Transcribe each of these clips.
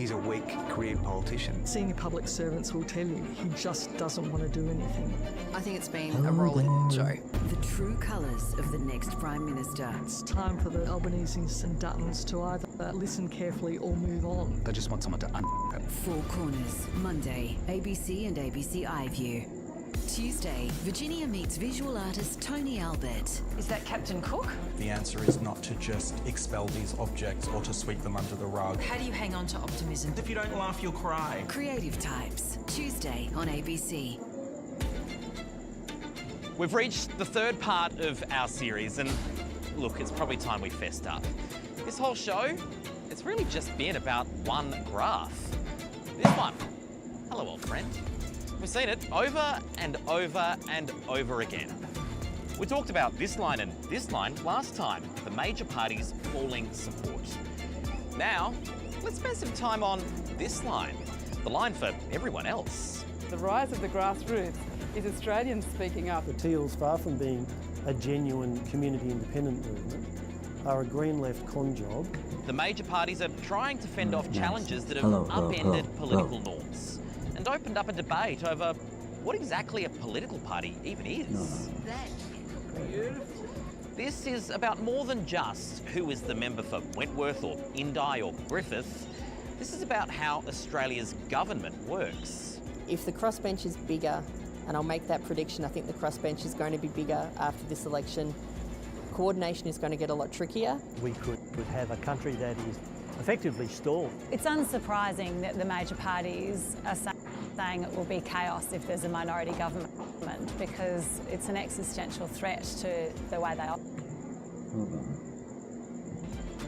He's a weak career politician. Senior public servants will tell you he just doesn't want to do anything. I think it's been a rolling show. The true colours of the next Prime Minister. It's time for the Albaneses and Duttons to either listen carefully or move on. They just want someone to it. Four Corners, Monday, ABC and ABC iView. Tuesday, Virginia meets visual artist Tony Albert. Is that Captain Cook? The answer is not to just expel these objects or to sweep them under the rug. How do you hang on to optimism? If you don't laugh, you'll cry. Creative Types, Tuesday on ABC. We've reached the third part of our series, and look, it's probably time we fessed up. This whole show, it's really just been about one graph. This one. Hello, old friend. We've seen it over and over and over again. We talked about this line and this line last time, the major parties falling support. Now, let's spend some time on this line, the line for everyone else. The rise of the grassroots is Australians speaking up. The Teals, far from being a genuine community independent movement, are a Green Left con job. The major parties are trying to fend off challenges that have upended political norms and opened up a debate over what exactly a political party even is. This is about more than just who is the member for Wentworth or Indi or Griffith. This is about how Australia's government works. If the crossbench is bigger, and I'll make that prediction, I think the crossbench is going to be bigger after this election, coordination is going to get a lot trickier. We could have a country that is effectively stalled. It's unsurprising that the major parties are saying it will be chaos if there's a minority government, because it's an existential threat to the way they operate.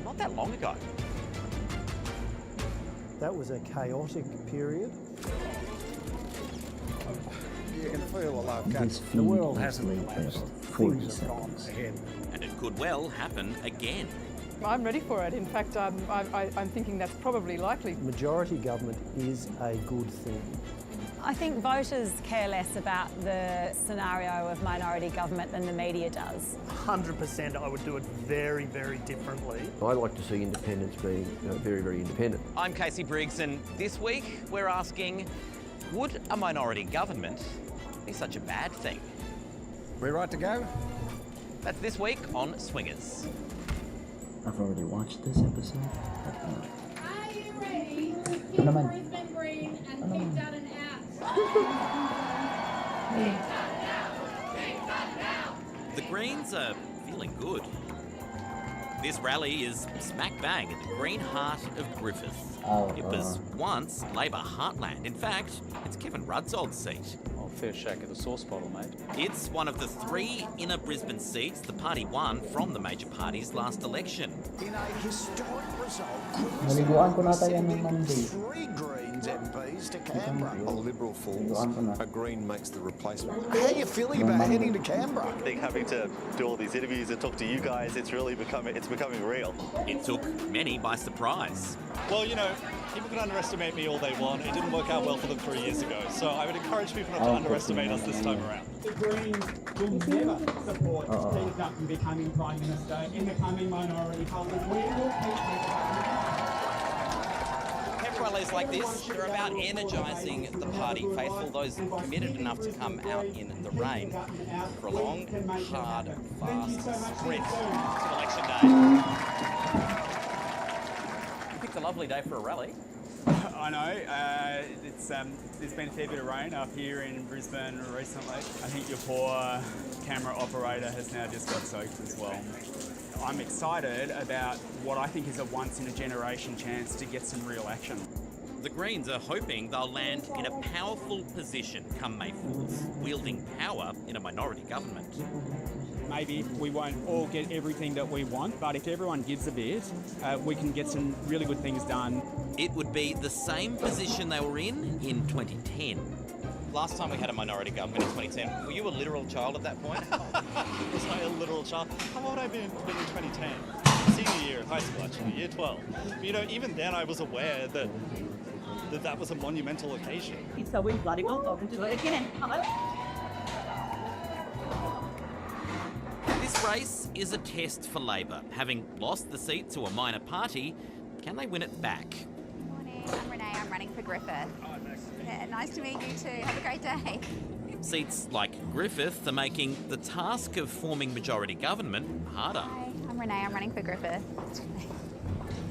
Not that long ago. That was a chaotic period. You can feel the love cuts. The world hasn't collapsed. 40 seconds. And it could well happen again. I'm ready for it. In fact, I'm thinking that's probably likely. Majority government is a good thing. I think voters care less about the scenario of minority government than the media does. 100% I would do it very, very differently. I like to see independence being very, very independent. I'm Casey Briggs, and this week we're asking, would a minority government be such a bad thing? We right to go? That's this week on Swingers. I've already watched this episode. Are you ready to keep Brisbane green and keep Dutton out? The Greens are feeling good. This rally is smack bang in the green heart of Griffith. It was once Labor heartland. In fact, it's Kevin Rudd's old seat. Fair shake of the sauce bottle, mate. It's one of the 3 inner Brisbane seats the party won from the major parties last election. In a historic result, Naliguan ko nata yan ng Monday. 3 Greens MPs to Canberra. A Liberal falls, a Green makes the replacement. How are you feeling about heading to Canberra? I think having to do all these interviews and talk to you guys, it's becoming real. It took many by surprise. Well, you know, people can underestimate me all they want. It didn't work out well for them 3 years ago. So I would encourage people not to underestimate us this time around. The Greens will never support Peter Dutton becoming Prime Minister in the coming minority government. We will Pep rallies like this, they're about energising the party faithful, those committed enough to come out in the rain for a long, hard, fast sprint to election day. You picked a lovely day for a rally. I know. There's been a fair bit of rain up here in Brisbane recently. I think your poor camera operator has now just got soaked as well. I'm excited about what I think is a once-in-a-generation chance to get some real action. The Greens are hoping they'll land in a powerful position come May 4th, wielding power in a minority government. Maybe we won't all get everything that we want, but if everyone gives a bit, we can get some really good things done. It would be the same position they were in 2010. Last time we had a minority government in 2010, were you a literal child at that point? Was I a literal child? How old have I been in 2010? Senior year of high school, actually, year 12. But, you know, even then I was aware that was a monumental occasion. So we bloody well going to do it again. This race is a test for Labor. Having lost the seat to a minor party, can they win it back? Morning. I'm Griffith. Yeah, nice to meet you too. Have a great day. Seats like Griffith are making the task of forming majority government harder. Hi, I'm Renee. I'm running for Griffith.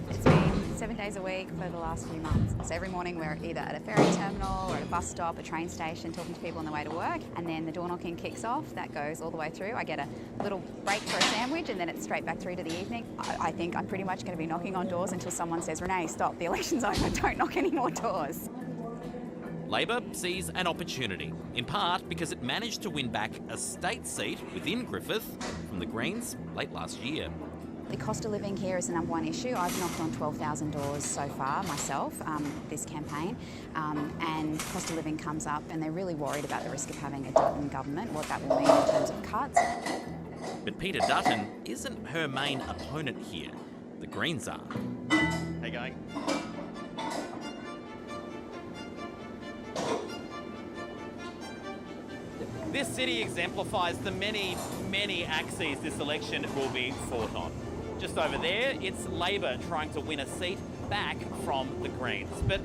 It's been 7 days a week for the last few months. So every morning we're either at a ferry terminal or at a bus stop, a train station, talking to people on the way to work. And then the door knocking kicks off. That goes all the way through. I get a little break for a sandwich and then it's straight back through to the evening. I think I'm pretty much going to be knocking on doors until someone says, Renee, stop, the election's over, don't knock any more doors. Labor sees an opportunity, in part because it managed to win back a state seat within Griffith from the Greens late last year. The cost of living here is the number one issue. I've knocked on 12,000 doors so far myself this campaign, and cost of living comes up and they're really worried about the risk of having a Dutton government, what that will mean in terms of cuts. But Peter Dutton isn't her main opponent here. The Greens are. How you going? This city exemplifies the many, many axes this election will be fought on. Just over there, it's Labor trying to win a seat back from the Greens. But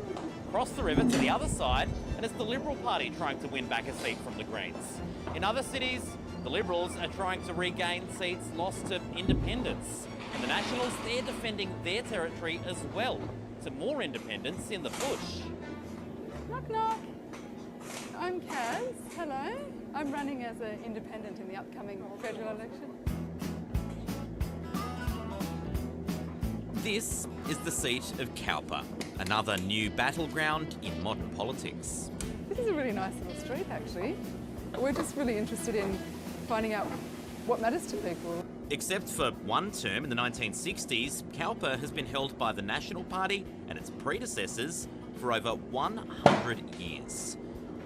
across the river to the other side, and it's the Liberal Party trying to win back a seat from the Greens. In other cities, the Liberals are trying to regain seats lost to independents. And the Nationals, they're defending their territory as well to more independents in the bush. Knock, knock. I'm Kaz. Hello. I'm running as an independent in the upcoming federal election. This is the seat of Cowper, another new battleground in modern politics. This is a really nice little street, actually. We're just really interested in finding out what matters to people. Except for one term in the 1960s, Cowper has been held by the National Party and its predecessors for over 100 years.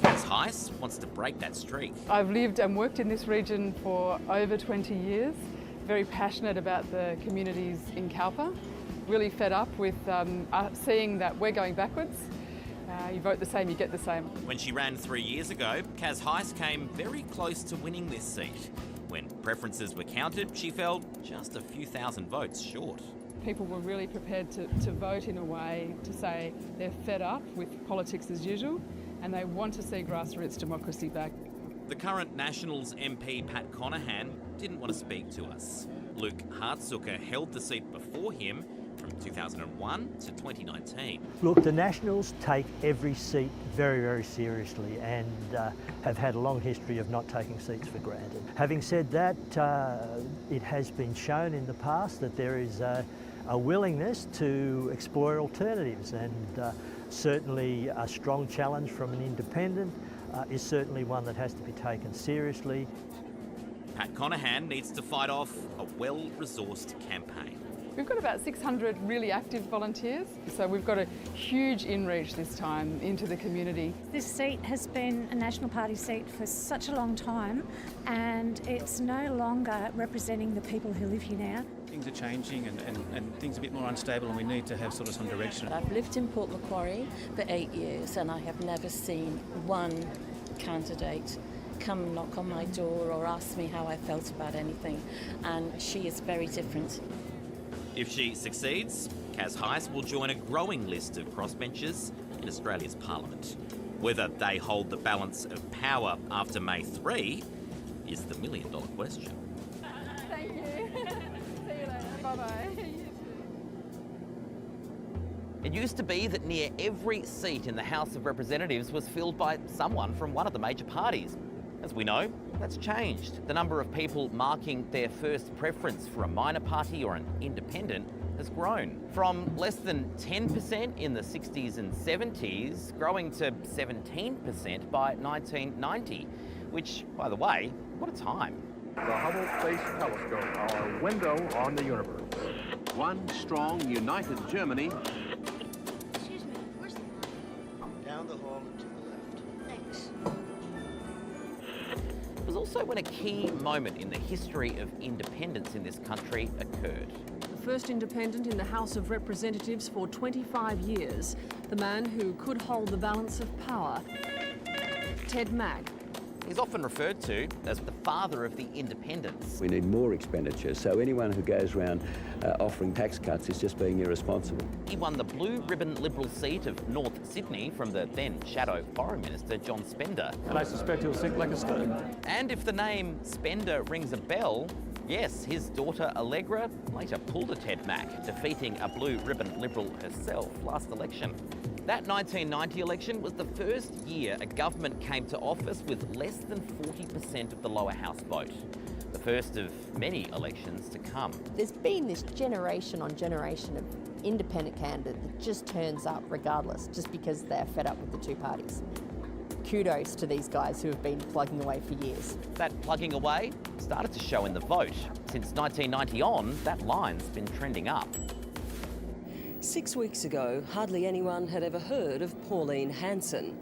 Kaz Heiss wants to break that streak. I've lived and worked in this region for over 20 years. Very passionate about the communities in Cowper. Really fed up with seeing that we're going backwards. You vote the same, you get the same. When she ran 3 years ago, Kaz Heiss came very close to winning this seat. When preferences were counted, she fell just a few thousand votes short. People were really prepared to vote in a way to say they're fed up with politics as usual and they want to see grassroots democracy back. The current Nationals MP Pat Conahan didn't want to speak to us. Luke Hartzucker held the seat before him from 2001 to 2019. Look, the Nationals take every seat very, very seriously and have had a long history of not taking seats for granted. Having said that, it has been shown in the past that there is a willingness to explore alternatives, and certainly a strong challenge from an independent is certainly one that has to be taken seriously. Pat Conahan needs to fight off a well-resourced campaign. We've got about 600 really active volunteers, so we've got a huge in-reach this time into the community. This seat has been a National Party seat for such a long time, and it's no longer representing the people who live here now. Things are changing and things are a bit more unstable, and we need to have sort of some direction. I've lived in Port Macquarie for 8 years and I have never seen one candidate come knock on my door or ask me how I felt about anything, and she is very different. If she succeeds, Kaz Heiss will join a growing list of crossbenchers in Australia's Parliament. Whether they hold the balance of power after May 3 is the million-dollar question. Thank you. See you later. Bye-bye. It used to be that near every seat in the House of Representatives was filled by someone from one of the major parties. As we know, that's changed. The number of people marking their first preference for a minor party or an independent has grown. From less than 10% in the 60s and 70s, growing to 17% by 1990, which, by the way, what a time. The Hubble Space Telescope, our window on the universe. One strong, united Germany. Excuse me, where's the line? Down the hall and to the left. Thanks. It was also when a key moment in the history of independence in this country occurred. The first independent in the House of Representatives for 25 years, the man who could hold the balance of power, Ted Mack. He's often referred to as the father of the independents. We need more expenditure, so anyone who goes around offering tax cuts is just being irresponsible. He won the blue ribbon Liberal seat of North Sydney from the then shadow Foreign Minister John Spender. And I suspect he'll sink like a stone. And if the name Spender rings a bell, yes, his daughter Allegra later pulled a Ted Mack, defeating a blue ribbon Liberal herself last election. That 1990 election was the first year a government came to office with less than 40% of the lower house vote. The first of many elections to come. There's been this generation on generation of independent candidate that just turns up regardless, just because they're fed up with the two parties. Kudos to these guys who have been plugging away for years. That plugging away started to show in the vote. Since 1990 on, that line's been trending up. 6 weeks ago, hardly anyone had ever heard of Pauline Hanson.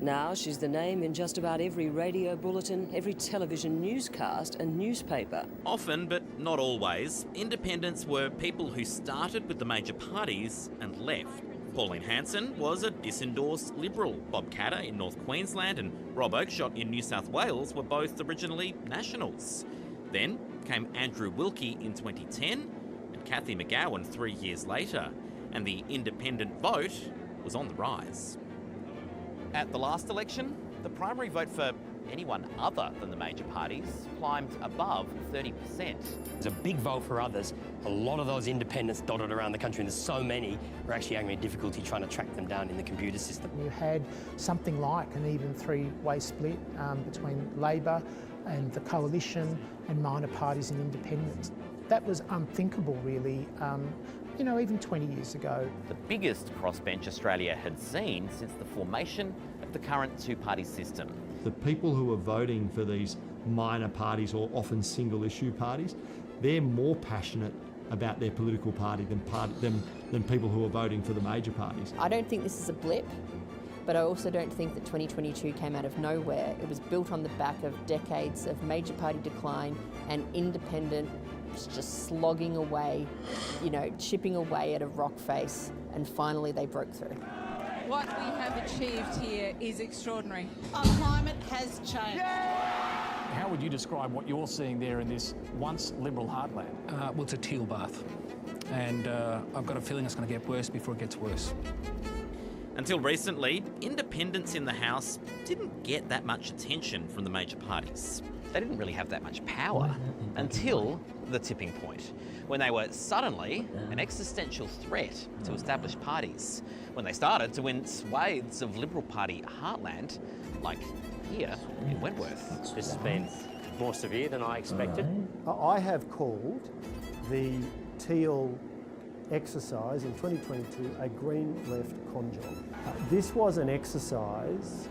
Now she's the name in just about every radio bulletin, every television newscast and newspaper. Often, but not always, independents were people who started with the major parties and left. Pauline Hanson was a disendorsed Liberal. Bob Katter in North Queensland and Rob Oakeshott in New South Wales were both originally Nationals. Then came Andrew Wilkie in 2010 and Cathy McGowan 3 years later. And the independent vote was on the rise. At the last election, the primary vote for anyone other than the major parties climbed above 30%. It's a big vote for others. A lot of those independents dotted around the country, and there's so many, we're actually having difficulty trying to track them down in the computer system. You had something like an even three-way split between Labor and the Coalition and minor parties and independents. That was unthinkable, really. Even 20 years ago. The biggest crossbench Australia had seen since the formation of the current two-party system. The people who are voting for these minor parties or often single-issue parties, they're more passionate about their political party than people who are voting for the major parties. I don't think this is a blip, but I also don't think that 2022 came out of nowhere. It was built on the back of decades of major party decline and independent just slogging away, chipping away at a rock face, and finally they broke through. What we have achieved here is extraordinary. Our climate has changed. How would you describe what you're seeing there in this once Liberal heartland? Well, it's a teal bath, and I've got a feeling it's going to get worse before it gets worse. Until recently, independents in the House didn't get that much attention from the major parties. They didn't really have that much power until the tipping point, when they were suddenly an existential threat to established parties, when they started to win swathes of Liberal Party heartland, like here in Wentworth. This has been more severe than I expected. I have called the teal exercise in 2022 a green left con job. This was an exercise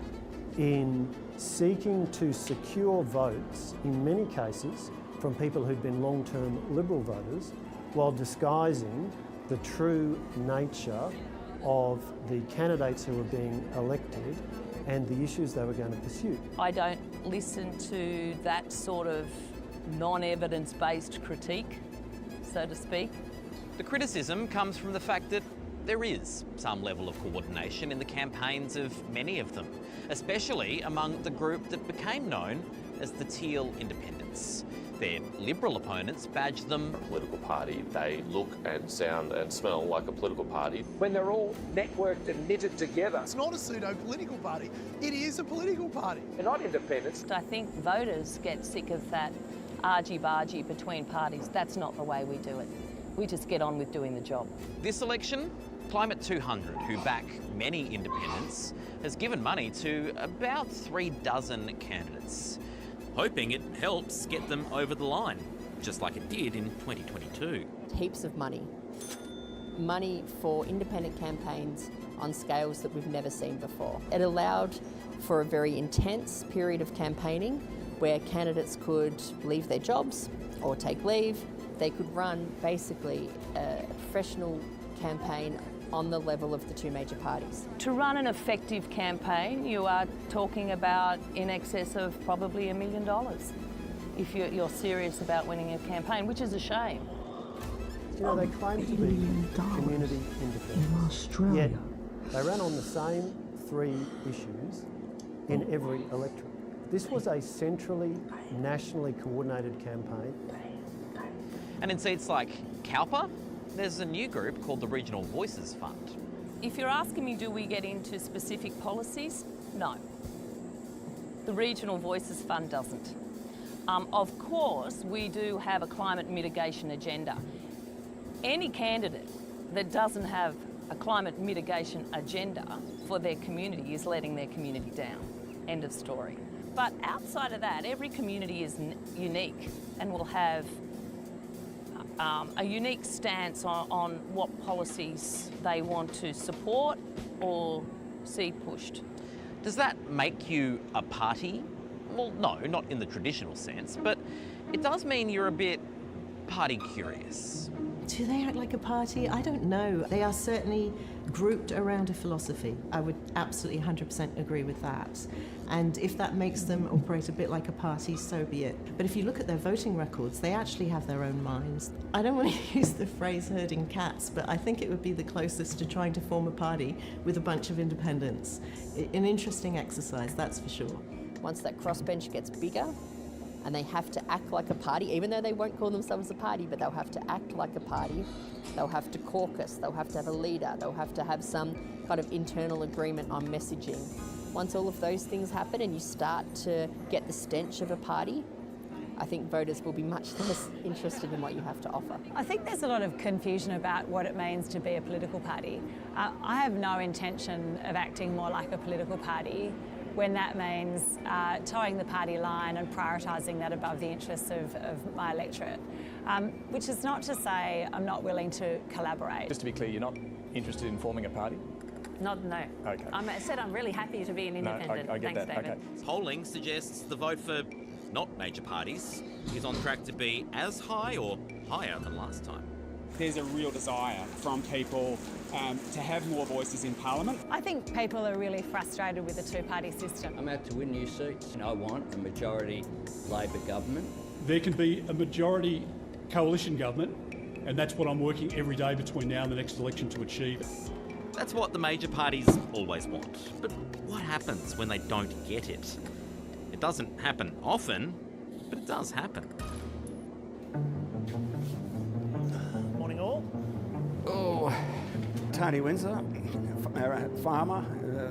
in seeking to secure votes, in many cases, from people who'd been long-term Liberal voters, while disguising the true nature of the candidates who were being elected and the issues they were going to pursue. I don't listen to that sort of non-evidence-based critique, so to speak. The criticism comes from the fact that there is some level of coordination in the campaigns of many of them, especially among the group that became known as the Teal Independents. Their Liberal opponents badged them a political party. They look and sound and smell like a political party. When they're all networked and knitted together. It's not a pseudo-political party, it is a political party. They're not independents. I think voters get sick of that argy-bargy between parties. That's not the way we do it. We just get on with doing the job. This election, Climate 200, who back many independents, has given money to about 36 candidates, hoping it helps get them over the line, just like it did in 2022. Heaps of money. Money for independent campaigns on scales that we've never seen before. It allowed for a very intense period of campaigning where candidates could leave their jobs or take leave. They could run basically a professional campaign on the level of the two major parties. To run an effective campaign, you are talking about in excess of probably $1 million if you're serious about winning a campaign, which is a shame. They claim to be community independent, yet they ran on the same three issues in every electorate. This was a centrally, nationally coordinated campaign. And in seats like Cowper, there's a new group called the Regional Voices Fund. If you're asking me, do we get into specific policies? No. The Regional Voices Fund doesn't. Of course, we do have a climate mitigation agenda. Any candidate that doesn't have a climate mitigation agenda for their community is letting their community down. End of story. But outside of that, every community is unique and will have a unique stance on what policies they want to support or see pushed. Does that make you a party? Well, no, not in the traditional sense, but it does mean you're a bit party curious. Do they act like a party? I don't know. They are certainly grouped around a philosophy. I would absolutely 100% agree with that. And if that makes them operate a bit like a party, so be it. But if you look at their voting records, they actually have their own minds. I don't want to use the phrase herding cats, but I think it would be the closest to trying to form a party with a bunch of independents. An interesting exercise, that's for sure. Once that crossbench gets bigger, and they have to act like a party, even though they won't call themselves a party, but they'll have to act like a party. They'll have to caucus, they'll have to have a leader, they'll have to have some kind of internal agreement on messaging. Once all of those things happen and you start to get the stench of a party, I think voters will be much less interested in what you have to offer. I think there's a lot of confusion about what it means to be a political party. I have no intention of acting more like a political party when that means towing the party line and prioritising that above the interests of my electorate. Which is not to say I'm not willing to collaborate. Just to be clear, you're not interested in forming a party? No. Okay. I said I'm really happy to be an independent. No, I get Thanks, that. David. Okay. Polling suggests the vote for not major parties is on track to be as high or higher than last time. There's a real desire from people to have more voices in Parliament. I think people are really frustrated with the two-party system. I'm out to win new seats and I want a majority Labor government. There can be a majority coalition government, and that's what I'm working every day between now and the next election to achieve. That's what the major parties always want. But what happens when they don't get it? It doesn't happen often, but it does happen. Morning all. Oh, Tony Windsor, farmer,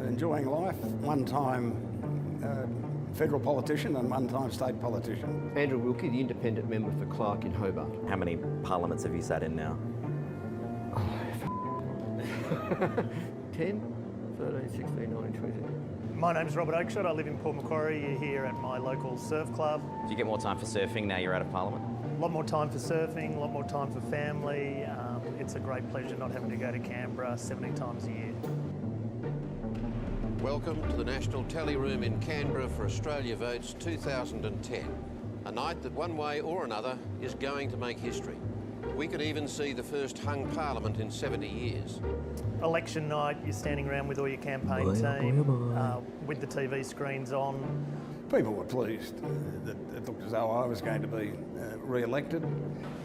enjoying life, one-time federal politician and one-time state politician. Andrew Wilkie, the independent member for Clark in Hobart. How many parliaments have you sat in now? 10, 13, 16, 19, 20. My name's Robert Oakeshott. I live in Port Macquarie here at my local surf club. Do you get more time for surfing now you're out of Parliament? A lot more time for surfing, a lot more time for family. It's a great pleasure not having to go to Canberra 17 times a year. Welcome to the National Tally Room in Canberra for Australia Votes 2010. A night that one way or another is going to make history. We could even see the first hung parliament in 70 years. Election night, you're standing around with all your campaign team, with the TV screens on. People were pleased that it looked as though I was going to be re-elected.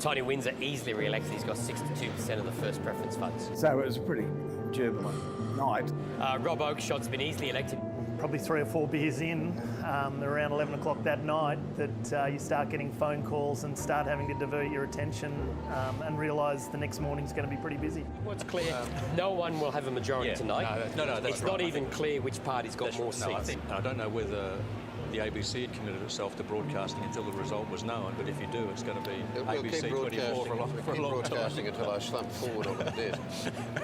Tony Windsor easily re-elected. He's got 62% of the first preference votes. So it was a pretty jubilant night. Rob Oakeshott's been easily elected. Probably 3 or 4 beers in, around 11 o'clock that night, that you start getting phone calls and start having to divert your attention and realise the next morning's going to be pretty busy. What's clear, no one will have a majority tonight. No, that's it's not even clear which party's got more seats. I don't know whether the ABC had committed itself to broadcasting until the result was known, but if you do, it's going to be ABC 24 for a long time. Broadcasting until I slump forward on the desk.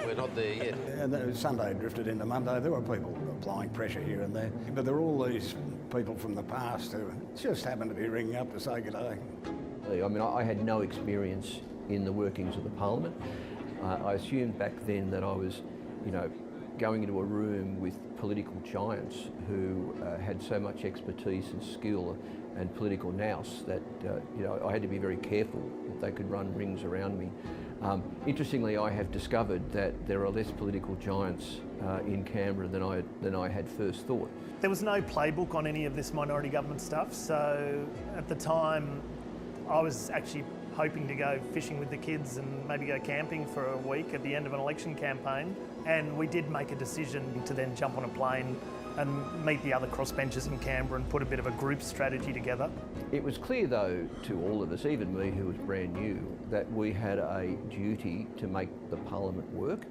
We're not there yet. And then Sunday drifted into Monday. There were people applying pressure here and there, but there were all these people from the past who just happened to be ringing up to say good day. I mean, I had no experience in the workings of the Parliament. I assumed back then that I was, going into a room with political giants who had so much expertise and skill and political nous that I had to be very careful that they could run rings around me. Interestingly, I have discovered that there are less political giants in Canberra than I had first thought. There was no playbook on any of this minority government stuff, so at the time I was actually hoping to go fishing with the kids and maybe go camping for a week at the end of an election campaign. And we did make a decision to then jump on a plane and meet the other crossbenchers in Canberra and put a bit of a group strategy together. It was clear though to all of us, even me who was brand new, that we had a duty to make the Parliament work.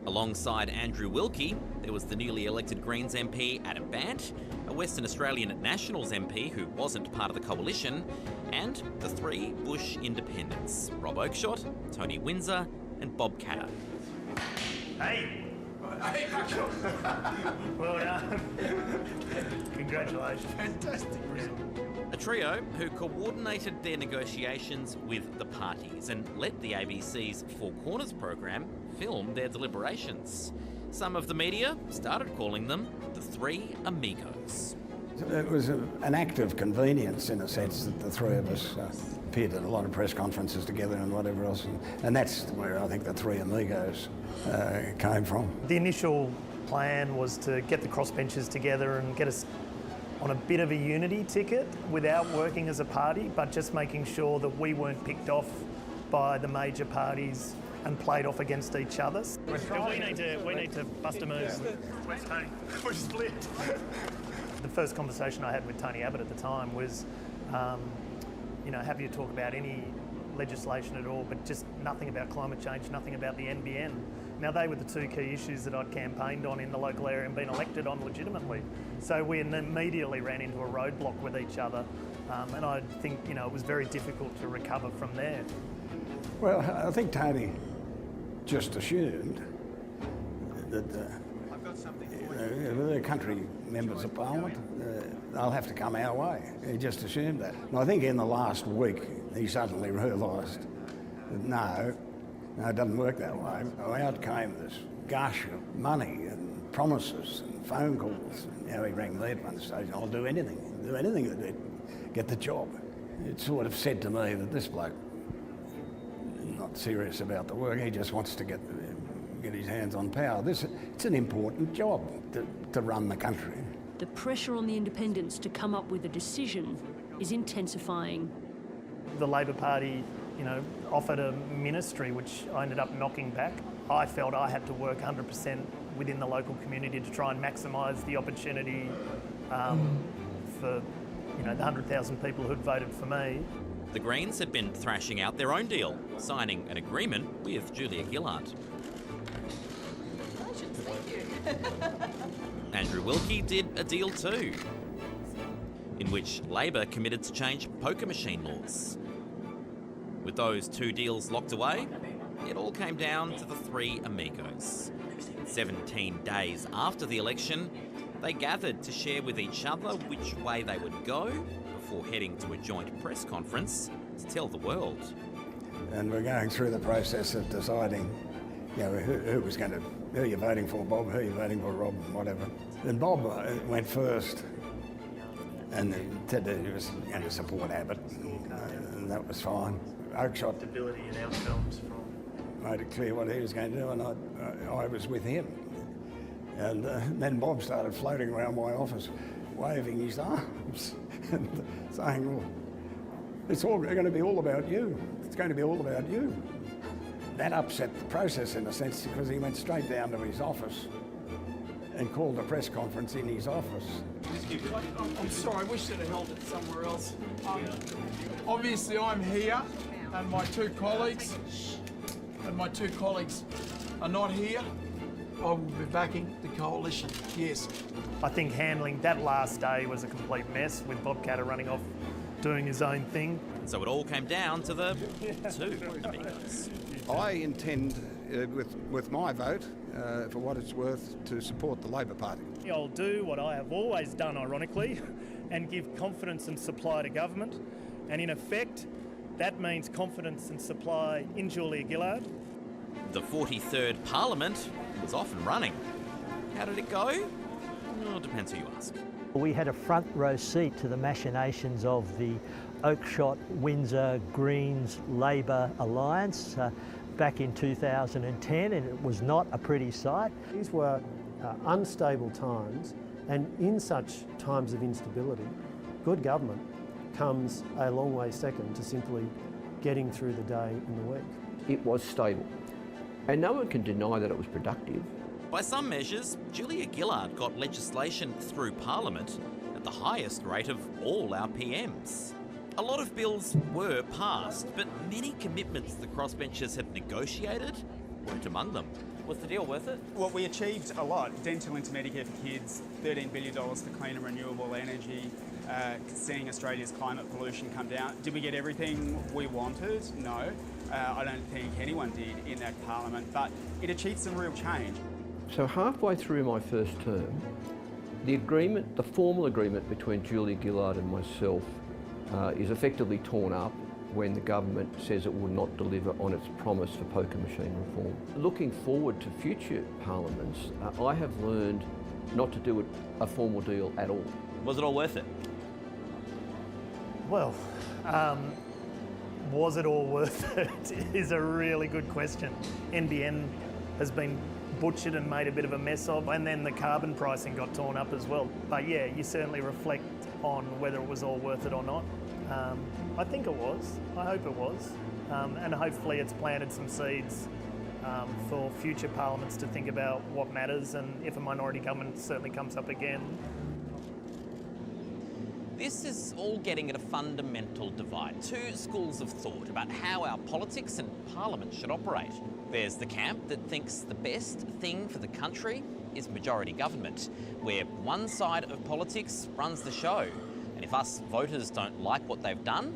Alongside Andrew Wilkie, there was the newly elected Greens MP Adam Bandt, a Western Australian Nationals MP who wasn't part of the coalition, and the three Bush independents, Rob Oakeshott, Tony Windsor and Bob Katter. Hey! Well done. Congratulations. Fantastic result. A trio who coordinated their negotiations with the parties and let the ABC's Four Corners program film their deliberations. Some of the media started calling them the Three Amigos. It was an act of convenience in a sense that the three of us appeared at a lot of press conferences together and whatever else, and that's where I think the Three Amigos came from. The initial plan was to get the crossbenchers together and get us on a bit of a unity ticket without working as a party, but just making sure that we weren't picked off by the major parties and played off against each other. We need to bust a move. Where's Tony? We're split. The first conversation I had with Tony Abbott at the time was, happy to talk about any legislation at all, but just nothing about climate change, nothing about the NBN. Now, they were the two key issues that I'd campaigned on in the local area and been elected on legitimately. So we immediately ran into a roadblock with each other, and I think, it was very difficult to recover from there. Well, I think Tony just assumed that the country members of Parliament, they'll have to come our way. He just assumed that. And I think in the last week, he suddenly realised that no, it doesn't work that way. Out came this gush of money and promises and phone calls. He rang me at one stage, I'll do anything to get the job. It sort of said to me that this bloke is not serious about the work, he just wants to get his hands on power. It's an important job to run the country. The pressure on the independents to come up with a decision is intensifying. The Labor Party, offered a ministry which I ended up knocking back. I felt I had to work 100% within the local community to try and maximise the opportunity for, the 100,000 people who'd voted for me. The Greens had been thrashing out their own deal, signing an agreement with Julia Gillard. Andrew Wilkie did a deal too, in which Labor committed to change poker machine laws. With those two deals locked away, it all came down to the Three Amigos. 17 days after the election, they gathered to share with each other which way they would go before heading to a joint press conference to tell the world. And we're going through the process of deciding, who you're voting for, Bob, who you're voting for, Rob, whatever. And Bob went first and said that he was going to support Abbott, and that was fine. Oakeshott stability and outcomes from made it clear what he was going to do, and I was with him. And then Bob started floating around my office, waving his arms and saying, well, it's all going to be all about you. It's going to be all about you. That upset the process in a sense because he went straight down to his office and called a press conference in his office. I'm sorry, we should have held it somewhere else. Obviously, I'm here, and my two colleagues are not here. I will be backing the coalition, yes. I think handling that last day was a complete mess with Bob Katter running off doing his own thing. So it all came down to the Two Amigos. I intend, with my vote, for what it's worth, to support the Labor Party. I'll do what I have always done, ironically, and give confidence and supply to government. And in effect, that means confidence and supply in Julia Gillard. The 43rd Parliament was off and running. How did it go? Well, it depends who you ask. We had a front row seat to the machinations of the Oakeshott, Windsor, Greens, Labor alliance back in 2010, and it was not a pretty sight. These were unstable times, and in such times of instability, good government comes a long way second to simply getting through the day in the week. It was stable, and no one can deny that it was productive. By some measures, Julia Gillard got legislation through Parliament at the highest rate of all our PMs. A lot of bills were passed, but many commitments the crossbenchers had negotiated weren't among them. Was the deal worth it? Well, we achieved a lot. Dental into Medicare for kids, $13 billion for clean and renewable energy, seeing Australia's climate pollution come down. Did we get everything we wanted? No. I don't think anyone did in that parliament, but it achieved some real change. So halfway through my first term, the formal agreement between Julia Gillard and myself is effectively torn up when the government says it will not deliver on its promise for poker machine reform. Looking forward to future parliaments, I have learned not to do a formal deal at all. Was it all worth it? Well, was it all worth it is a really good question. NBN has been butchered and made a bit of a mess of, and then the carbon pricing got torn up as well. But yeah, you certainly reflect on whether it was all worth it or not. I think it was. I hope it was. And hopefully it's planted some seeds for future parliaments to think about what matters, and if a minority government certainly comes up again. This is all getting at a fundamental divide. Two schools of thought about how our politics and parliament should operate. There's the camp that thinks the best thing for the country is majority government, where one side of politics runs the show. And if us voters don't like what they've done,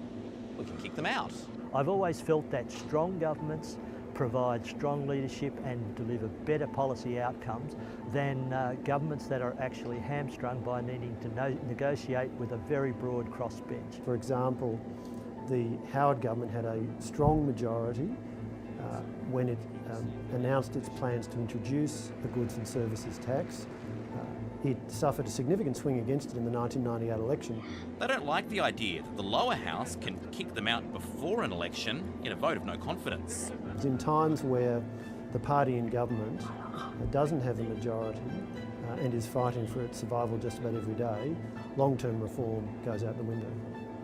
we can kick them out. I've always felt that strong governments provide strong leadership and deliver better policy outcomes than governments that are actually hamstrung by needing to negotiate with a very broad crossbench. For example, the Howard government had a strong majority when it announced its plans to introduce a goods and services tax. It suffered a significant swing against it in the 1998 election. They don't like the idea that the lower house can kick them out before an election in a vote of no confidence. In times where the party in government doesn't have a majority and is fighting for its survival just about every day, long-term reform goes out the window.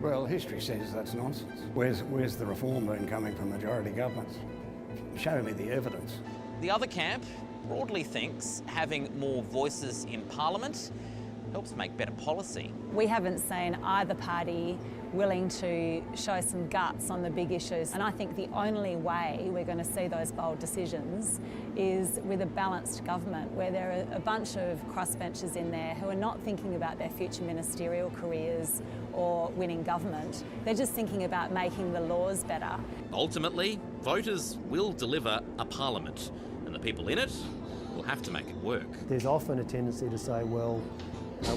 Well, history says that's nonsense. Where's the reform been coming from majority governments? Show me the evidence. The other camp broadly thinks having more voices in Parliament helps make better policy. We haven't seen either party willing to show some guts on the big issues, and I think the only way we're going to see those bold decisions is with a balanced government where there are a bunch of crossbenchers in there who are not thinking about their future ministerial careers or winning government. They're just thinking about making the laws better. Ultimately, voters will deliver a parliament, and the people in it will have to make it work. There's often a tendency to say, well,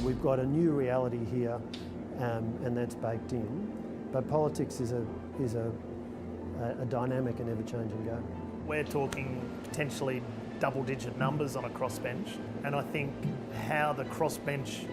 we've got a new reality here and that's baked in. But politics is a dynamic and ever-changing game. We're talking potentially double-digit numbers on a crossbench, and I think how the crossbench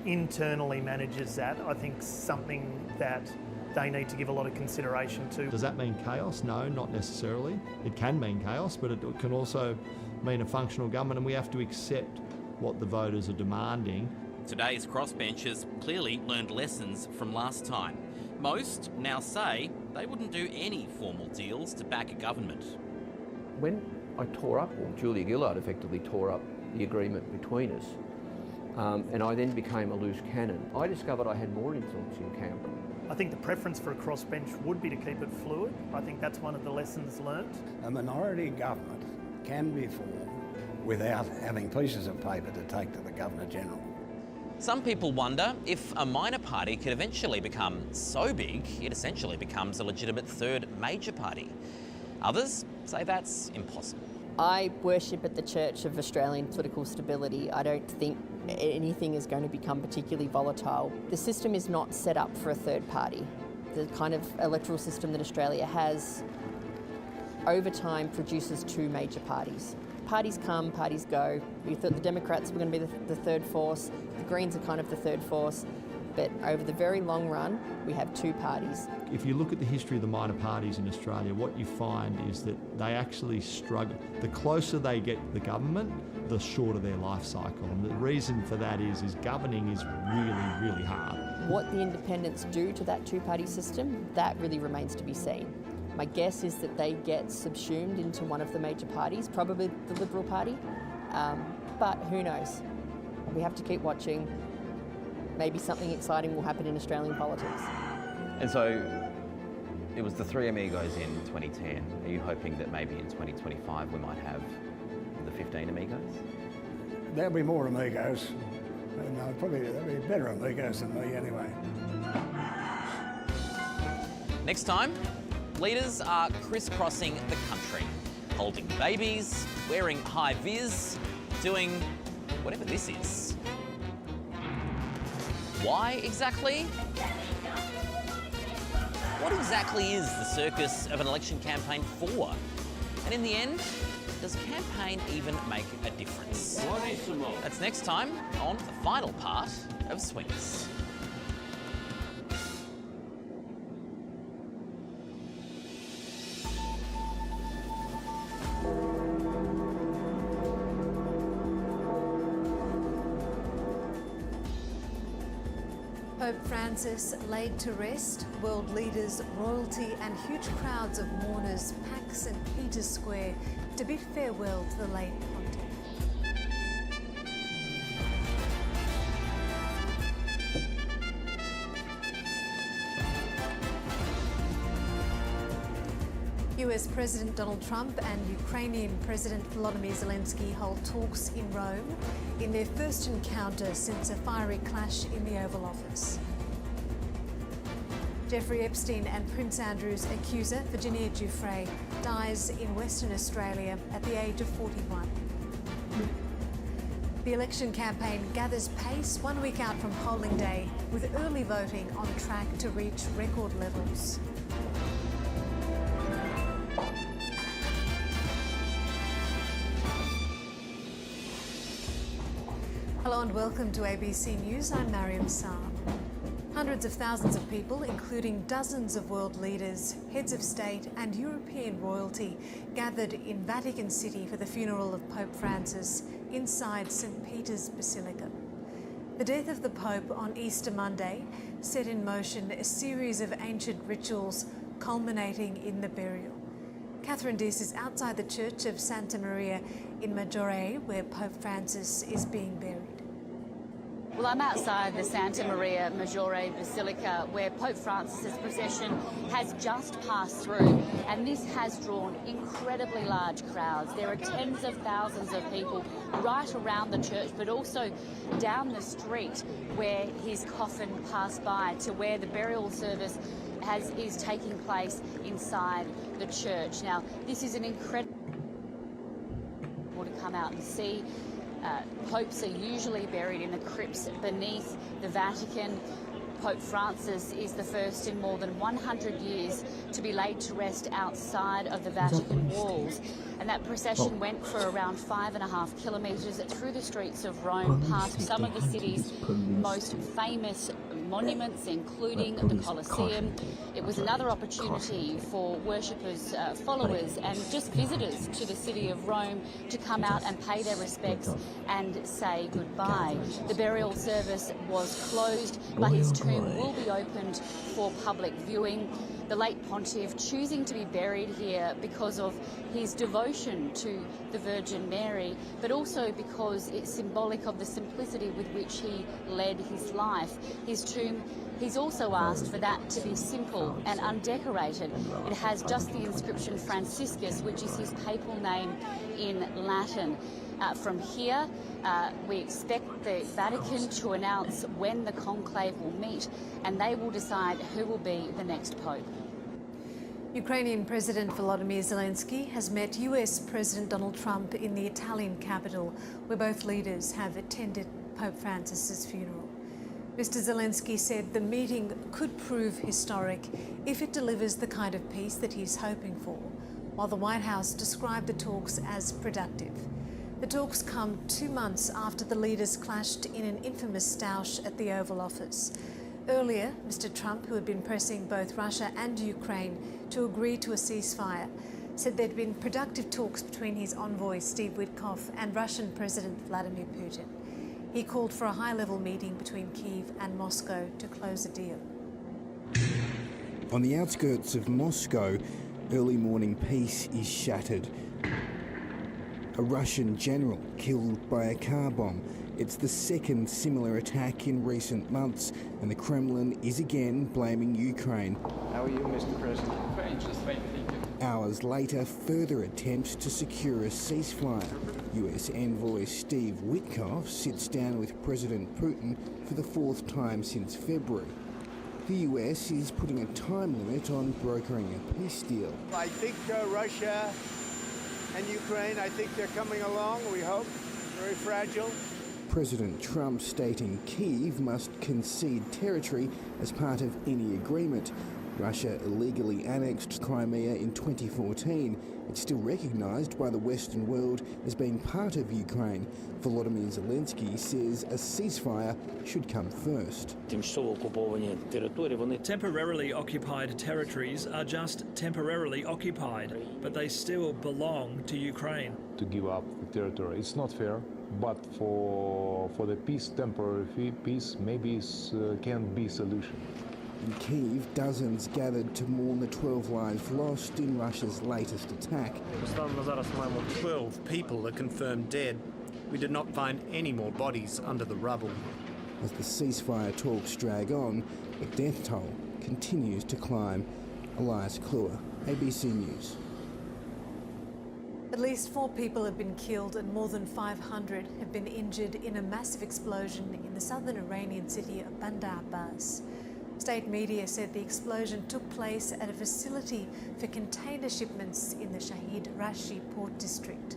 internally manages that, I think something that they need to give a lot of consideration to. Does that mean chaos? No, not necessarily. It can mean chaos, but it can also mean a functional government, and we have to accept what the voters are demanding. Today's crossbenchers clearly learned lessons from last time. Most now say they wouldn't do any formal deals to back a government. When I tore up, or Julia Gillard effectively tore up the agreement between us, and I then became a loose cannon, I discovered I had more influence in Canberra. I think the preference for a crossbench would be to keep it fluid. I think that's one of the lessons learnt. A minority government can be formed without having pieces of paper to take to the Governor-General. Some people wonder if a minor party could eventually become so big it essentially becomes a legitimate third major party. Others say that's impossible. I worship at the Church of Australian Political Stability. I don't think anything is going to become particularly volatile. The system is not set up for a third party. The kind of electoral system that Australia has over time produces two major parties. Parties come, parties go. We thought the Democrats were going to be the third force. The Greens are kind of the third force. But over the very long run, we have two parties. If you look at the history of the minor parties in Australia, what you find is that they actually struggle. The closer they get to the government, the shorter their life cycle. And the reason for that is governing is really, really hard. What the independents do to that two-party system, that really remains to be seen. My guess is that they get subsumed into one of the major parties, probably the Liberal Party, but who knows? We have to keep watching. Maybe something exciting will happen in Australian politics. And so it was the three amigos in 2010. Are you hoping that maybe in 2025 we might have the 15 amigos? There'll be more amigos. No, probably there'll be better amigos than me anyway. Next time, leaders are crisscrossing the country, holding babies, wearing high-vis, doing whatever this is. Why exactly? What exactly is the circus of an election campaign for? And in the end, does a campaign even make a difference? That's next time on the final part of Swingers. Pope Francis laid to rest, world leaders, royalty and huge crowds of mourners pack St. Peter's Square to bid farewell to the late pontiff. US President Donald Trump and Ukrainian President Volodymyr Zelensky hold talks in Rome in their first encounter since a fiery clash in the Oval Office. Jeffrey Epstein and Prince Andrew's accuser, Virginia Giuffre, dies in Western Australia at the age of 41. The election campaign gathers pace 1 week out from polling day, with early voting on track to reach record levels. Hello and welcome to ABC News. I'm Mariam Saab. Hundreds of thousands of people, including dozens of world leaders, heads of state and European royalty, gathered in Vatican City for the funeral of Pope Francis inside St. Peter's Basilica. The death of the Pope on Easter Monday set in motion a series of ancient rituals culminating in the burial. Catherine Deese is outside the Church of Santa Maria in Maggiore, where Pope Francis is being buried. Well, I'm outside the Santa Maria Maggiore Basilica, where Pope Francis's procession has just passed through, and this has drawn incredibly large crowds. There are tens of thousands of people right around the church, but also down the street where his coffin passed by to where the burial service is taking place inside the church. Now, this is an incredible to come out and see. Popes are usually buried in the crypts beneath the Vatican. Pope Francis is the first in more than 100 years to be laid to rest outside of the Vatican walls. And that procession went for around 5.5 kilometres through the streets of Rome, past some of the city's most famous monuments, including the Colosseum. It was another opportunity for worshippers, followers and just visitors to the city of Rome to come out and pay their respects and say goodbye. The burial service was closed, but his tomb will be opened for public viewing. The late pontiff choosing to be buried here because of his devotion to the Virgin Mary, but also because it's symbolic of the simplicity with which he led his life. His tomb, he's also asked for that to be simple and undecorated. It has just the inscription Franciscus, which is his papal name in Latin. From here, we expect the Vatican to announce when the conclave will meet, and they will decide who will be the next pope. Ukrainian President Volodymyr Zelensky has met US President Donald Trump in the Italian capital, where both leaders have attended Pope Francis's funeral. Mr. Zelensky said the meeting could prove historic if it delivers the kind of peace that he's hoping for, while the White House described the talks as productive. The talks come 2 months after the leaders clashed in an infamous stoush at the Oval Office. Earlier, Mr. Trump, who had been pressing both Russia and Ukraine to agree to a ceasefire, said there'd been productive talks between his envoy Steve Witkoff and Russian President Vladimir Putin. He called for a high-level meeting between Kyiv and Moscow to close a deal. On the outskirts of Moscow, early morning peace is shattered. A Russian general killed by a car bomb. It's the second similar attack in recent months, and the Kremlin is again blaming Ukraine. How are you, Mr. President? Fine, just fine, thank you. Hours later, further attempts to secure a ceasefire. US envoy Steve Witkoff sits down with President Putin for the fourth time since February. The US is putting a time limit on brokering a peace deal. I think Russia and Ukraine, I think they're coming along, we hope. Very fragile. President Trump stating Kyiv must concede territory as part of any agreement. Russia illegally annexed Crimea in 2014. It's still recognised by the Western world as being part of Ukraine. Volodymyr Zelensky says a ceasefire should come first. Temporarily occupied territories are just temporarily occupied, but they still belong to Ukraine. To give up the territory, it's not fair, but for the peace, temporary peace, maybe can be a solution. In Kyiv, dozens gathered to mourn the 12 lives lost in Russia's latest attack. 12 people are confirmed dead. We did not find any more bodies under the rubble. As the ceasefire talks drag on, the death toll continues to climb. Elias Kluwer, ABC News. At least 4 people have been killed and more than 500 have been injured in a massive explosion in the southern Iranian city of Bandar Abbas. State media said the explosion took place at a facility for container shipments in the Shahid Rashi port district.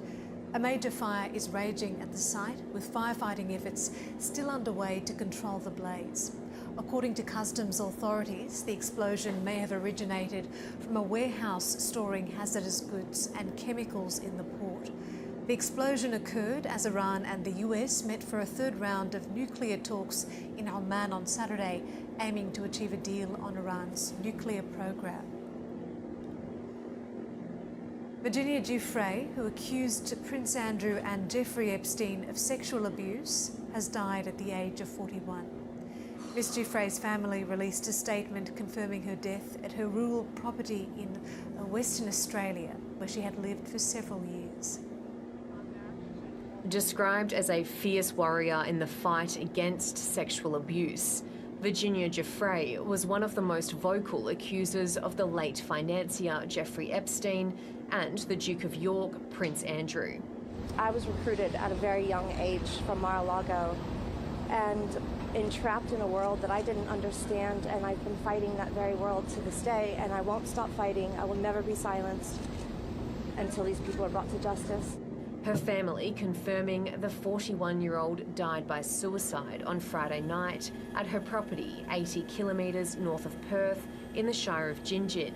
A major fire is raging at the site, with firefighting efforts still underway to control the blaze. According to customs authorities, the explosion may have originated from a warehouse storing hazardous goods and chemicals in the port. The explosion occurred as Iran and the US met for a third round of nuclear talks in Oman on Saturday, aiming to achieve a deal on Iran's nuclear program. Virginia Giuffre, who accused Prince Andrew and Jeffrey Epstein of sexual abuse, has died at the age of 41. Ms. Giuffre's family released a statement confirming her death at her rural property in Western Australia, where she had lived for several years. Described as a fierce warrior in the fight against sexual abuse, Virginia Giuffre was one of the most vocal accusers of the late financier Jeffrey Epstein and the Duke of York, Prince Andrew. I was recruited at a very young age from Mar-a-Lago and entrapped in a world that I didn't understand, and I've been fighting that very world to this day, and I won't stop fighting. I will never be silenced until these people are brought to justice. Her family confirming the 41-year-old died by suicide on Friday night at her property 80 kilometres north of Perth in the Shire of Gingin.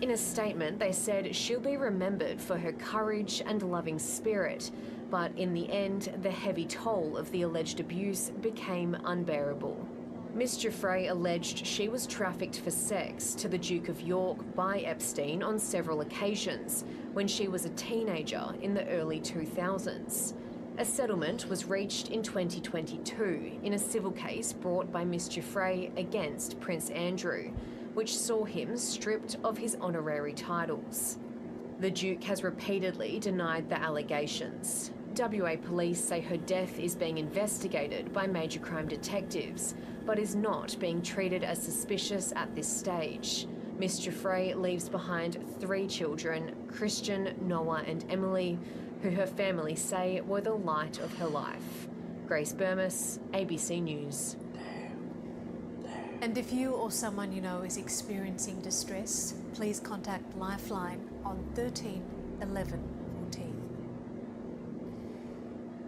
In a statement, they said she'll be remembered for her courage and loving spirit, but in the end, the heavy toll of the alleged abuse became unbearable. Ms. Giuffre alleged she was trafficked for sex to the Duke of York by Epstein on several occasions when she was a teenager in the early 2000s. A settlement was reached in 2022 in a civil case brought by Ms. Giuffre against Prince Andrew, which saw him stripped of his honorary titles. The Duke has repeatedly denied the allegations. WA police say her death is being investigated by major crime detectives, but is not being treated as suspicious at this stage. Ms. Giuffre leaves behind 3 children, Christian, Noah and Emily, who her family say were the light of her life. Grace Burmis, ABC News. And if you or someone you know is experiencing distress, please contact Lifeline on 13 11 14.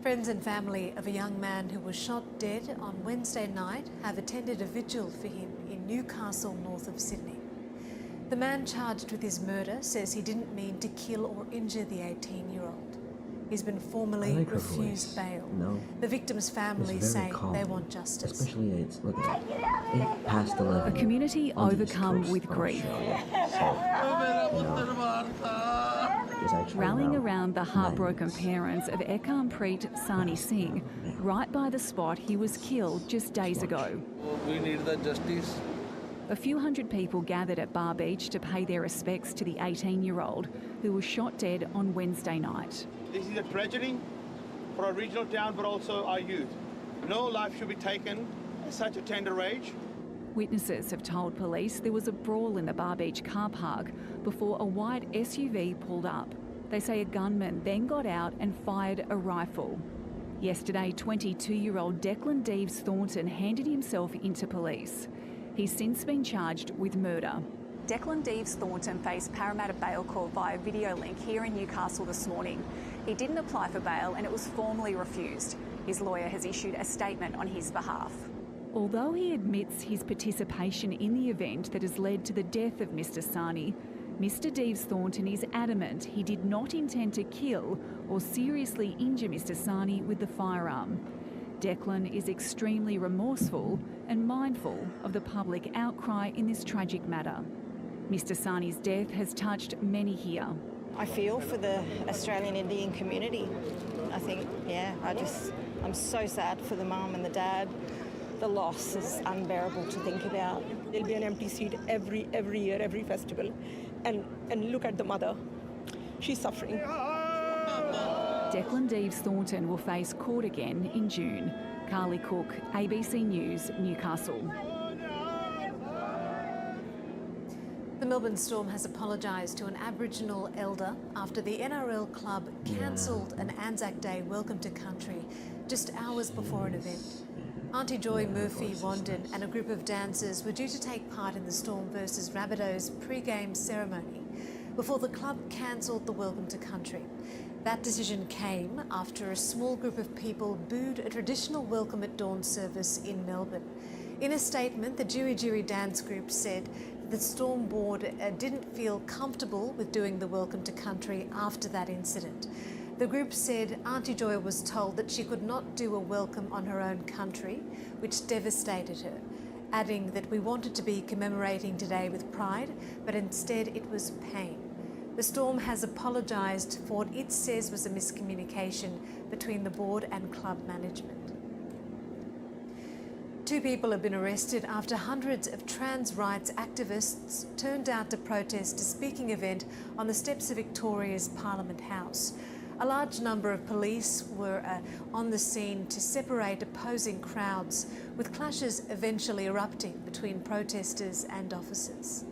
Friends and family of a young man who was shot dead on Wednesday night have attended a vigil for him in Newcastle, north of Sydney. The man charged with his murder says he didn't mean to kill or injure the 18-year-old. He's been formally refused bail. No. The victims' families say they want justice. Especially it's look at it past 11. A community overcome with grief. Rallying around the heartbroken parents of Ekampreet Sani Singh, right by the spot he was killed just days ago. We need the justice. A few hundred people gathered at Bar Beach to pay their respects to the 18-year-old who was shot dead on Wednesday night. This is a tragedy for our regional town, but also our youth. No life should be taken at such a tender age. Witnesses have told police there was a brawl in the Bar Beach car park before a white SUV pulled up. They say a gunman then got out and fired a rifle. Yesterday, 22-year-old Declan Deves Thornton handed himself into police. He's since been charged with murder. Declan Deves Thornton faced Parramatta bail court via video link here in Newcastle this morning. He didn't apply for bail and it was formally refused. His lawyer has issued a statement on his behalf. Although he admits his participation in the event that has led to the death of Mr Sani, Mr Deves Thornton is adamant he did not intend to kill or seriously injure Mr Sani with the firearm. Declan is extremely remorseful and mindful of the public outcry in this tragic matter. Mr Sani's death has touched many here. I feel for the Australian Indian community. I think, I'm so sad for the mum and the dad. The loss is unbearable to think about. There'll be an empty seat every year, every festival. And look at the mother. She's suffering. Declan Deves Thornton will face court again in June. Carly Cook, ABC News, Newcastle. The Melbourne Storm has apologised to an Aboriginal elder after the NRL club cancelled an Anzac Day welcome to country just hours before an event. Auntie Joy Murphy-Wandin and a group of dancers were due to take part in the Storm versus Rabbitohs pre-game ceremony before the club cancelled the welcome to country. That decision came after a small group of people booed a traditional welcome at dawn service in Melbourne. In a statement, the Jiri dance group said the Storm board didn't feel comfortable with doing the welcome to country after that incident. The group said Auntie Joy was told that she could not do a welcome on her own country, which devastated her, adding that we wanted to be commemorating today with pride, but instead it was pain. The Storm has apologised for what it says was a miscommunication between the board and club management. 2 people have been arrested after hundreds of trans rights activists turned out to protest a speaking event on the steps of Victoria's Parliament House. A large number of police were on the scene to separate opposing crowds, with clashes eventually erupting between protesters and officers.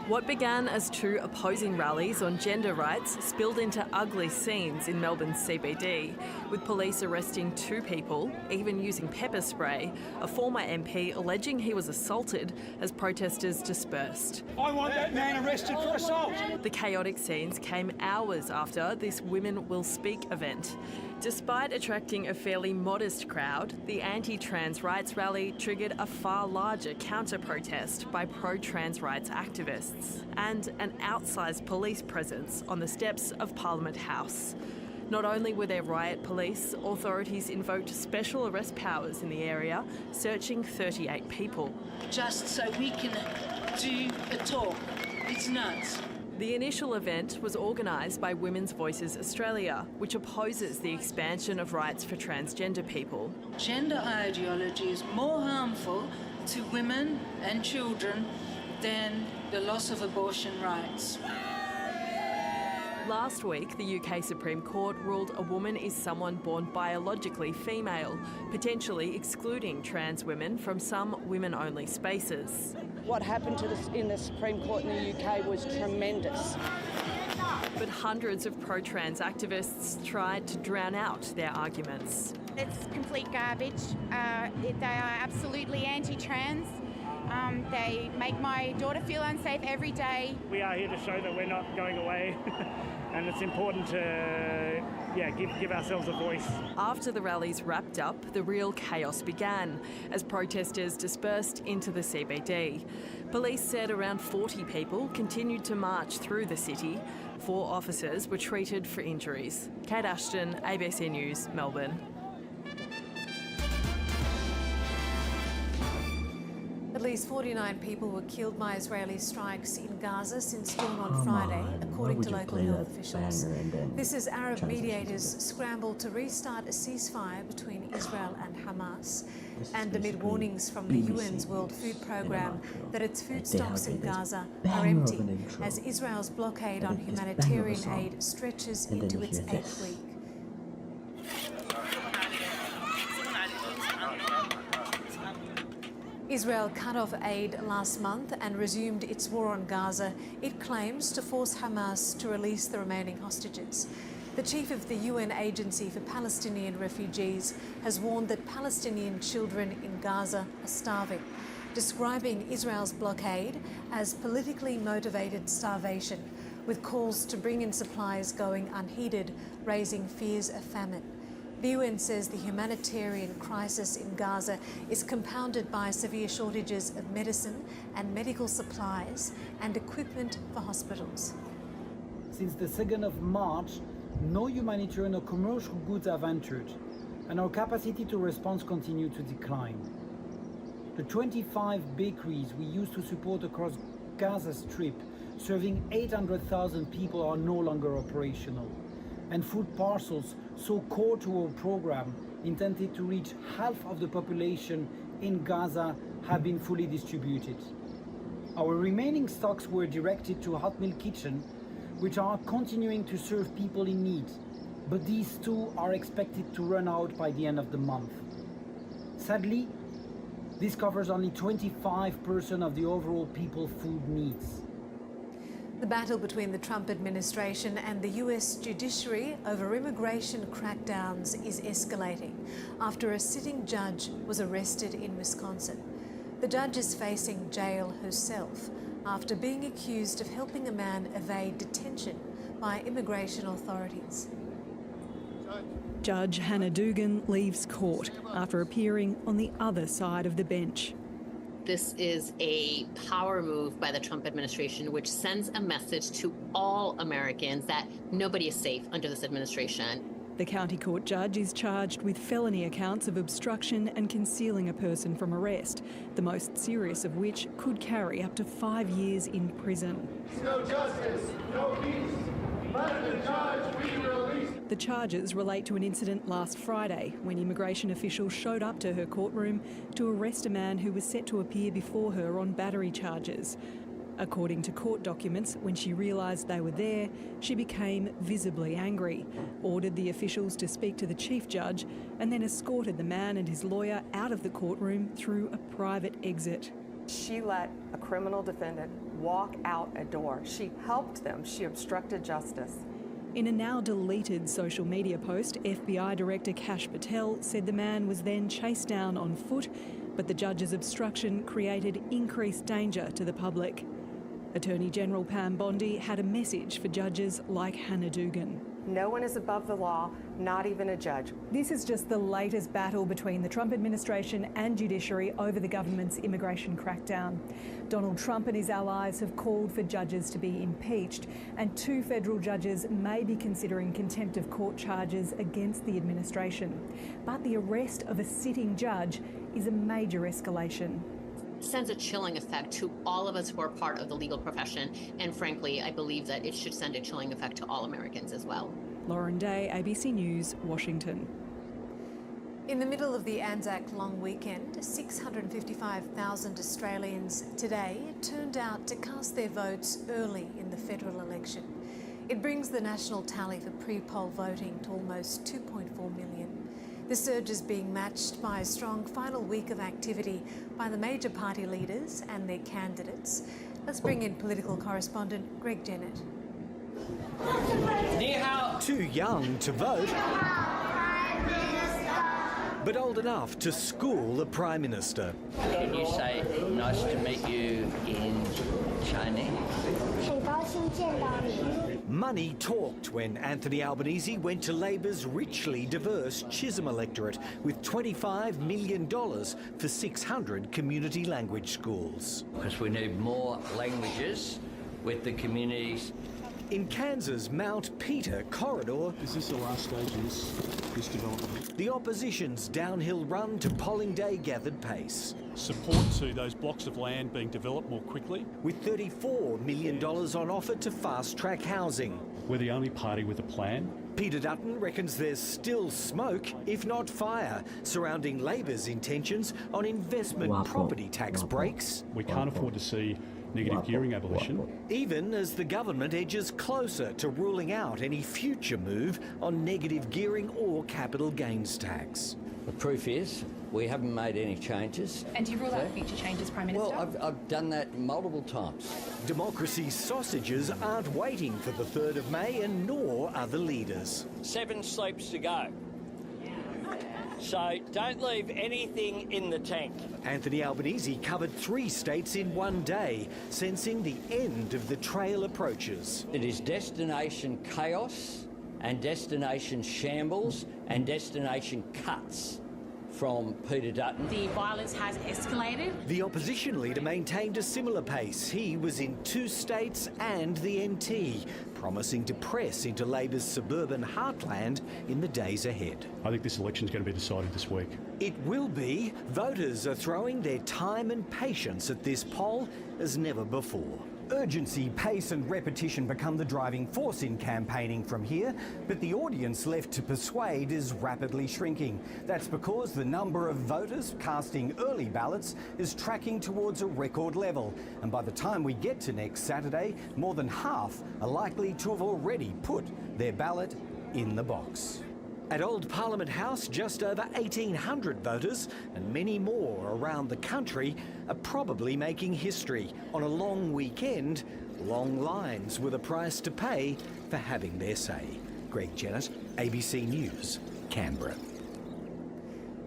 What began as 2 opposing rallies on gender rights spilled into ugly scenes in Melbourne's CBD, with police arresting 2 people, even using pepper spray, a former MP alleging he was assaulted as protesters dispersed. I want that man arrested for assault. The chaotic scenes came hours after this Women Will Speak event. Despite attracting a fairly modest crowd, the anti-trans rights rally triggered a far larger counter-protest by pro-trans rights activists and an outsized police presence on the steps of Parliament House. Not only were there riot police, authorities invoked special arrest powers in the area, searching 38 people. Just so we can do a talk. It's nuts. The initial event was organised by Women's Voices Australia, which opposes the expansion of rights for transgender people. Gender ideology is more harmful to women and children than the loss of abortion rights. Last week, the UK Supreme Court ruled a woman is someone born biologically female, potentially excluding trans women from some women-only spaces. What happened in the Supreme Court in the UK was tremendous. But hundreds of pro-trans activists tried to drown out their arguments. It's complete garbage. They are absolutely anti-trans. They make my daughter feel unsafe every day. We are here to show that we're not going away and it's important to give ourselves a voice. After the rallies wrapped up, the real chaos began as protesters dispersed into the CBD. Police said around 40 people continued to march through the city. 4 officers were treated for injuries. Kate Ashton, ABC News, Melbourne. At least 49 people were killed by Israeli strikes in Gaza since dawn on Friday, according to local health officials. This as Arab mediators scramble to restart a ceasefire between Israel and Hamas, and amid warnings from the UN's World Food Programme that its food stocks in Gaza are empty, as Israel's blockade on humanitarian aid stretches into its 8th week. Israel cut off aid last month and resumed its war on Gaza. It claims to force Hamas to release the remaining hostages. The chief of the UN Agency for Palestinian Refugees has warned that Palestinian children in Gaza are starving, describing Israel's blockade as politically motivated starvation, with calls to bring in supplies going unheeded, raising fears of famine. The UN says the humanitarian crisis in Gaza is compounded by severe shortages of medicine and medical supplies and equipment for hospitals. Since the 2nd of March, no humanitarian or commercial goods have entered, and our capacity to respond continues to decline. The 25 bakeries we used to support across Gaza Strip, serving 800,000 people, are no longer operational. And food parcels, so core to our program, intended to reach half of the population in Gaza, have been fully distributed. Our remaining stocks were directed to Hot Meal Kitchen, which are continuing to serve people in need, but these too are expected to run out by the end of the month. Sadly, this covers only 25% of the overall people food needs. The battle between the Trump administration and the US judiciary over immigration crackdowns is escalating after a sitting judge was arrested in Wisconsin. The judge is facing jail herself after being accused of helping a man evade detention by immigration authorities. Judge Hannah Dugan leaves court after appearing on the other side of the bench. This is a power move by the Trump administration, which sends a message to all Americans that nobody is safe under this administration. The county court judge is charged with felony accounts of obstruction and concealing a person from arrest, the most serious of which could carry up to 5 years in prison. No justice, no peace. Let the judge be released. The charges relate to an incident last Friday when immigration officials showed up to her courtroom to arrest a man who was set to appear before her on battery charges. According to court documents, when she realised they were there, she became visibly angry, ordered the officials to speak to the chief judge, and then escorted the man and his lawyer out of the courtroom through a private exit. She let a criminal defendant walk out a door. She helped them. She obstructed justice. In a now deleted social media post, FBI Director Kash Patel said the man was then chased down on foot, but the judge's obstruction created increased danger to the public. Attorney General Pam Bondi had a message for judges like Hannah Dugan. No one is above the law, not even a judge. This is just the latest battle between the Trump administration and judiciary over the government's immigration crackdown. Donald Trump and his allies have called for judges to be impeached, and 2 federal judges may be considering contempt of court charges against the administration. But the arrest of a sitting judge is a major escalation. Sends a chilling effect to all of us who are part of the legal profession, and frankly, I believe that it should send a chilling effect to all Americans as well. Lauren Day, ABC News, Washington. In the middle of the Anzac long weekend, 655,000 Australians today turned out to cast their votes early in the federal election. It brings the national tally for pre-poll voting to almost 2.4 million. The surge is being matched by a strong final week of activity by the major party leaders and their candidates. Let's bring in political correspondent Greg Jennett. Too young to vote, but old enough to school the Prime Minister. Can you say nice to meet you in Chinese? Money talked when Anthony Albanese went to Labor's richly diverse Chisholm electorate with $25 million for 600 community language schools. Because we need more languages with the communities. In Kansas' Mount Peter corridor... Is this the last stage of this development? The opposition's downhill run to polling day gathered pace. Support to those blocks of land being developed more quickly. With $34 million on offer to fast-track housing. We're the only party with a plan. Peter Dutton reckons there's still smoke, if not fire, surrounding Labor's intentions on investment property tax breaks. We can't afford to see negative gearing abolition. Even as the government edges closer to ruling out any future move on negative gearing or capital gains tax. The proof is we haven't made any changes. And do you rule out future changes, Prime Minister? Well, I've done that multiple times. Democracy's sausages aren't waiting for the 3rd of May, and nor are the leaders. 7 sleeps to go. So don't leave anything in the tank. Anthony Albanese covered 3 states in one day, sensing the end of the trail approaches. It is destination chaos and destination shambles and destination cuts from Peter Dutton. The violence has escalated. The opposition leader maintained a similar pace. He was in 2 states and the NT, promising to press into Labor's suburban heartland in the days ahead. I think this election is going to be decided this week. It will be. Voters are throwing their time and patience at this poll as never before. Urgency, pace and repetition become the driving force in campaigning from here, but the audience left to persuade is rapidly shrinking. That's because the number of voters casting early ballots is tracking towards a record level, and by the time we get to next Saturday, more than half are likely to have already put their ballot in the box. At Old Parliament House, just over 1,800 voters and many more around the country are probably making history. On a long weekend, long lines with a price to pay for having their say. Greg Jennett, ABC News, Canberra.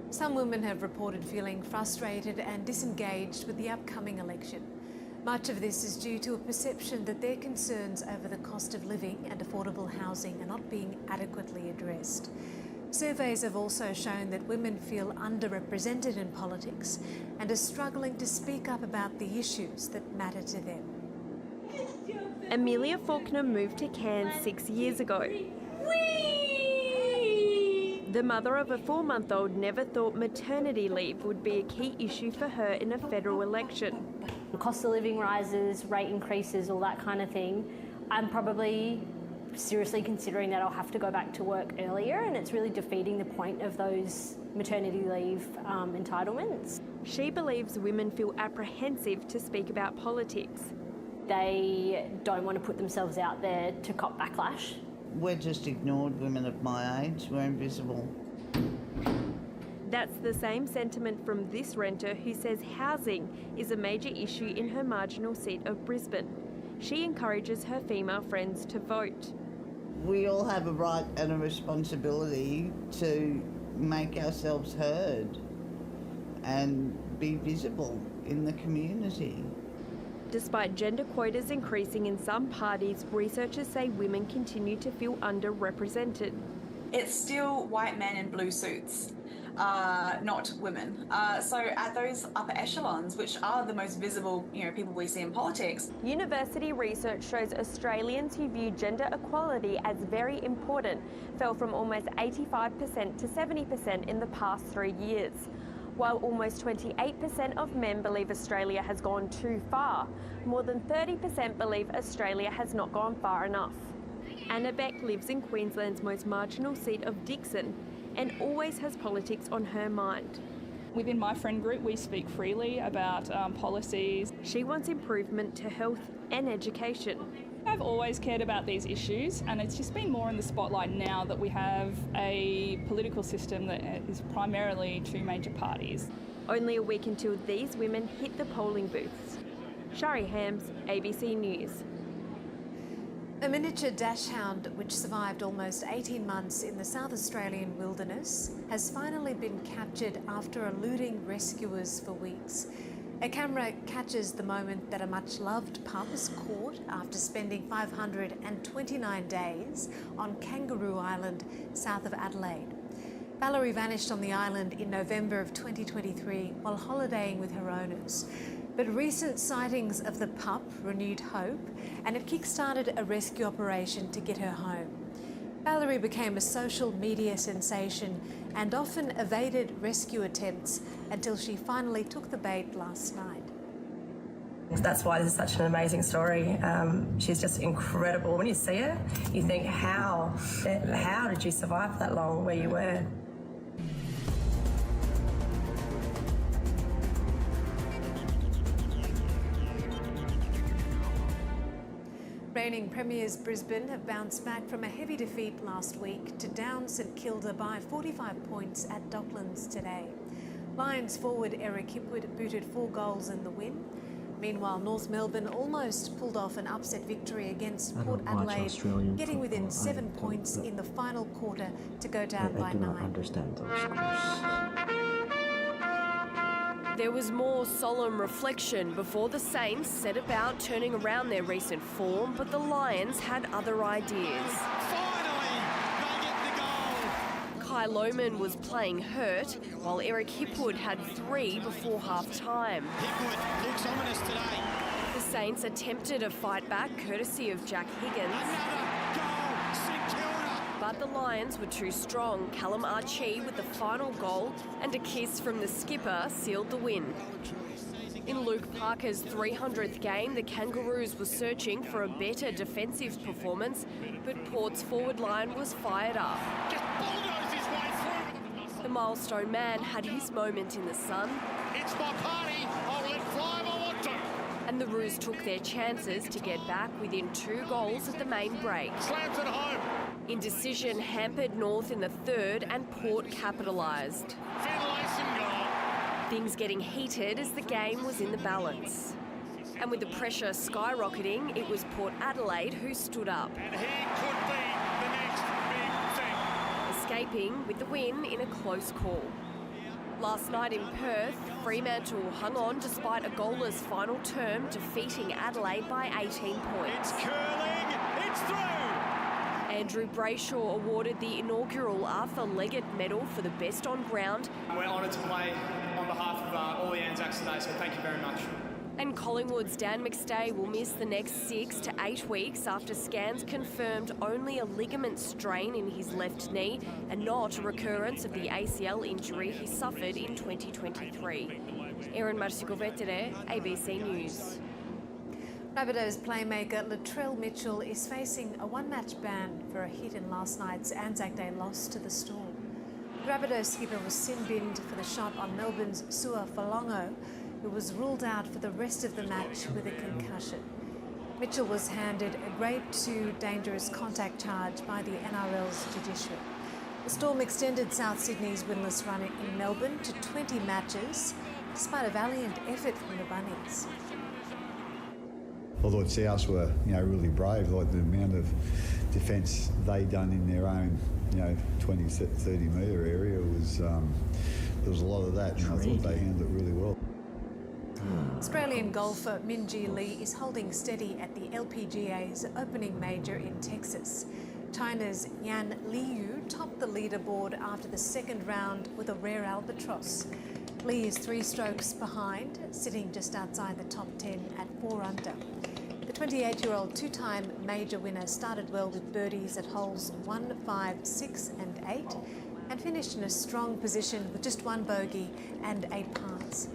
Some women have reported feeling frustrated and disengaged with the upcoming election. Much of this is due to a perception that their concerns over the cost of living and affordable housing are not being adequately addressed. Surveys have also shown that women feel underrepresented in politics and are struggling to speak up about the issues that matter to them. Amelia Faulkner moved to Cairns 6 years ago. The mother of a 4-month-old never thought maternity leave would be a key issue for her in a federal election. Cost of living rises, rate increases, all that kind of thing. I'm probably seriously considering that I'll have to go back to work earlier, and it's really defeating the point of those maternity leave entitlements. She believes women feel apprehensive to speak about politics. They don't want to put themselves out there to cop backlash. We're just ignored, women of my age. We're invisible. That's the same sentiment from this renter who says housing is a major issue in her marginal seat of Brisbane. She encourages her female friends to vote. We all have a right and a responsibility to make ourselves heard and be visible in the community. Despite gender quotas increasing in some parties, researchers say women continue to feel underrepresented. It's still white men in blue suits. Not women. So at those upper echelons, which are the most visible, people we see in politics. University research shows Australians who view gender equality as very important fell from almost 85% to 70% in the past 3 years. While almost 28% of men believe Australia has gone too far, more than 30% believe Australia has not gone far enough. Anna Beck lives in Queensland's most marginal seat of Dickson and always has politics on her mind. Within my friend group, we speak freely about policies. She wants improvement to health and education. I've always cared about these issues, and it's just been more in the spotlight now that we have a political system that is primarily 2 major parties. Only a week until these women hit the polling booths. Shari Hams, ABC News. A miniature dachshund, which survived almost 18 months in the South Australian wilderness, has finally been captured after eluding rescuers for weeks. A camera catches the moment that a much-loved pup is caught after spending 529 days on Kangaroo Island, south of Adelaide. Valerie vanished on the island in November of 2023 while holidaying with her owners. But recent sightings of the pup renewed hope, and it kick-started a rescue operation to get her home. Valerie became a social media sensation and often evaded rescue attempts until she finally took the bait last night. That's why this is such an amazing story. She's just incredible. When you see her, you think, how did you survive that long where you were? Reigning premiers Brisbane have bounced back from a heavy defeat last week to down St Kilda by 45 points at Docklands today. Lions forward Eric Hipwood booted 4 goals in the win. Meanwhile, North Melbourne almost pulled off an upset victory against Port Adelaide, getting within 7 points in the final quarter to go down by 9. I do not understand those scores. There was more solemn reflection before the Saints set about turning around their recent form, but the Lions had other ideas. Finally, they get the goal. Kai Lohmann was playing hurt, while Eric Hipwood had 3 before half-time. Hipwood looks ominous today. The Saints attempted a fight back courtesy of Jack Higgins. But the Lions were too strong. Callum Archie with the final goal and a kiss from the skipper sealed the win. In Luke Parker's 300th game, the Kangaroos were searching for a better defensive performance, but Port's forward line was fired up. Just bulldozed his way through. The milestone man had his moment in the sun. It's my party. I'll let fly if I want to. And the Roos took their chances to get back within 2 goals at the main break. Slams it home. Indecision hampered North in the third and Port capitalised. Finlayson goal. Things getting heated as the game was in the balance. And with the pressure skyrocketing, it was Port Adelaide who stood up. And he could be the next big thing. Escaping with the win in a close call. Last night in Perth, Fremantle hung on despite a goalless final term, defeating Adelaide by 18 points. It's curling, it's through! Andrew Brayshaw awarded the inaugural Arthur Leggett Medal for the best on ground. We're honoured to play on behalf of all the Anzacs today, so thank you very much. And Collingwood's Dan McStay will miss the next 6 to 8 weeks after scans confirmed only a ligament strain in his left knee and not a recurrence of the ACL injury he suffered in 2023. Erin Marsicovetere, ABC News. Rabbitohs playmaker Latrell Mitchell is facing a 1-match ban for a hit in last night's Anzac Day loss to the Storm. The Rabbitohs skipper was sin-binned for the shot on Melbourne's Sua Falongo, who was ruled out for the rest of the match with a concussion. Mitchell was handed a Grade 2 dangerous contact charge by the NRL's judiciary. The Storm extended South Sydney's winless run in Melbourne to 20 matches, despite a valiant effort from the Bunnies. I thought Souths were, really brave. Like the amount of defence they done in their own, 20, 30 metre area was. There was a lot of that, and I thought they handled it really well. Australian golfer Minjee Lee is holding steady at the LPGA's opening major in Texas. China's Yan Liu topped the leaderboard after the second round with a rare albatross. Lee is 3 strokes behind, sitting just outside the top 10 at 4 under. The 28-year-old two-time major winner started well with birdies at holes 1, 5, 6 and 8 and finished in a strong position with just 1 bogey and 8 pars.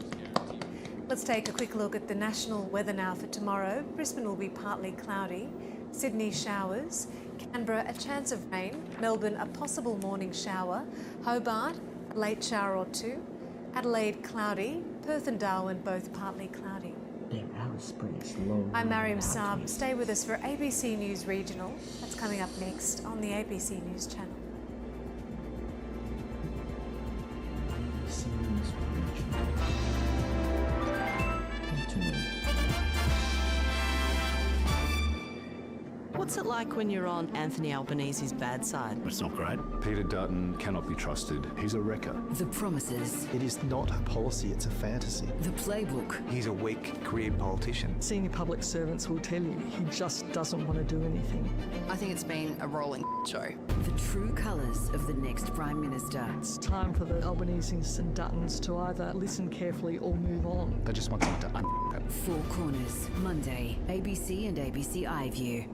Let's take a quick look at the national weather now for tomorrow. Brisbane will be partly cloudy, Sydney showers, Canberra a chance of rain, Melbourne a possible morning shower, Hobart a late shower or 2, Adelaide cloudy, Perth and Darwin both partly cloudy. I'm Mariam Saab. Stay with us for ABC News Regional. That's coming up next on the ABC News channel. What's it like when you're on Anthony Albanese's bad side? It's not great. Peter Dutton cannot be trusted. He's a wrecker. The promises. It is not a policy, it's a fantasy. The playbook. He's a weak career politician. Senior public servants will tell you he just doesn't want to do anything. I think it's been a rolling show. The true colours of the next Prime Minister. It's time for the Albaneses and Duttons to either listen carefully or move on. They just want them to Four Corners, Monday, ABC and ABC iView.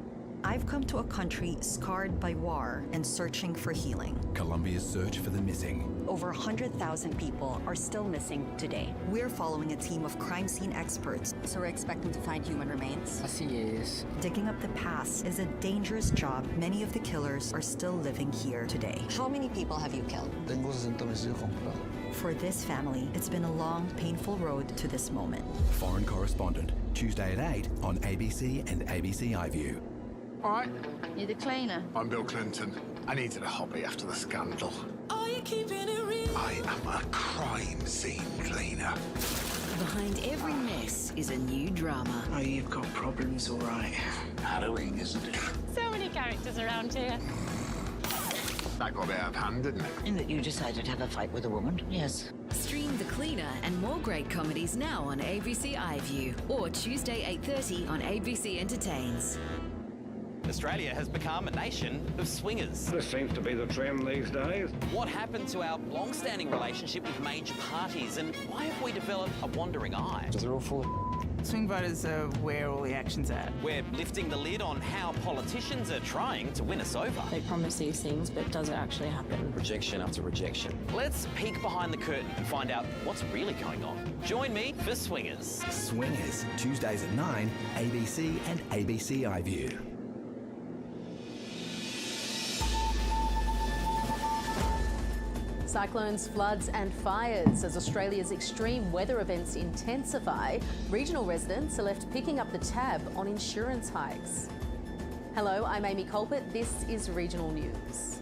I've come to a country scarred by war and searching for healing. Colombia's search for the missing. Over 100,000 people are still missing today. We're following a team of crime scene experts. So we're expecting to find human remains? Así es. Digging up the past is a dangerous job. Many of the killers are still living here today. How many people have you killed? Tengo 60 meses de comprado. For this family, it's been a long, painful road to this moment. Foreign Correspondent, Tuesday at 8 on ABC and ABC iView. All right. You're the cleaner. I'm Bill Clinton. I needed a hobby after the scandal. Are you keeping it real? I am a crime scene cleaner. Behind every mess is a new drama. Oh, you've got problems, all right. Harrowing, isn't it? So many characters around here. That got a bit out of hand, didn't it? In that you decided to have a fight with a woman, yes. Stream The Cleaner and more great comedies now on ABC iView or Tuesday 8:30 on ABC Entertains. Australia has become a nation of swingers. This seems to be the trend these days. What happened to our long-standing relationship with major parties, and why have we developed a wandering eye? They're all full of... Swing voters are where all the action's at. We're lifting the lid on how politicians are trying to win us over. They promise these things, but does it actually happen? Rejection after rejection. Let's peek behind the curtain and find out what's really going on. Join me for Swingers. Swingers, Tuesdays at 9, ABC and ABC iView. Cyclones, floods and fires. As Australia's extreme weather events intensify, regional residents are left picking up the tab on insurance hikes. Hello, I'm Amy Colbert. This is Regional News.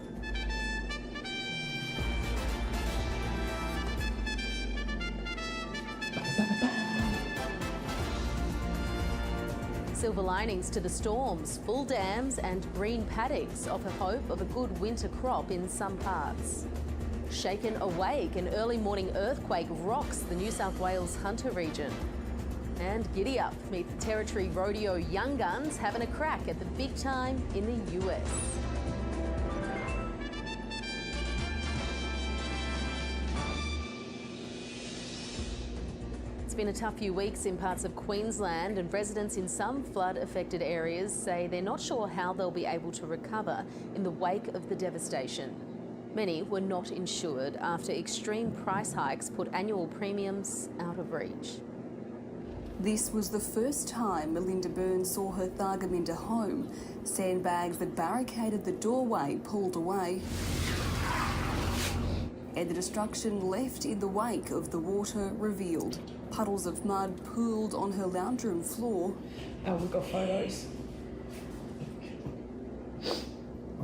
Silver linings to the storms. Full dams and green paddocks offer hope of a good winter crop in some parts. Shaken awake, an early morning earthquake rocks the New South Wales Hunter region. And giddy up, meet the Territory Rodeo Young Guns having a crack at the big time in the US. It's been a tough few weeks in parts of Queensland, and residents in some flood-affected areas say they're not sure how they'll be able to recover in the wake of the devastation. Many were not insured after extreme price hikes put annual premiums out of reach. This was the first time Melinda Byrne saw her Thargomindah home. Sandbags that barricaded the doorway pulled away. And the destruction left in the wake of the water revealed. Puddles of mud pooled on her lounge room floor. Oh, we've got photos.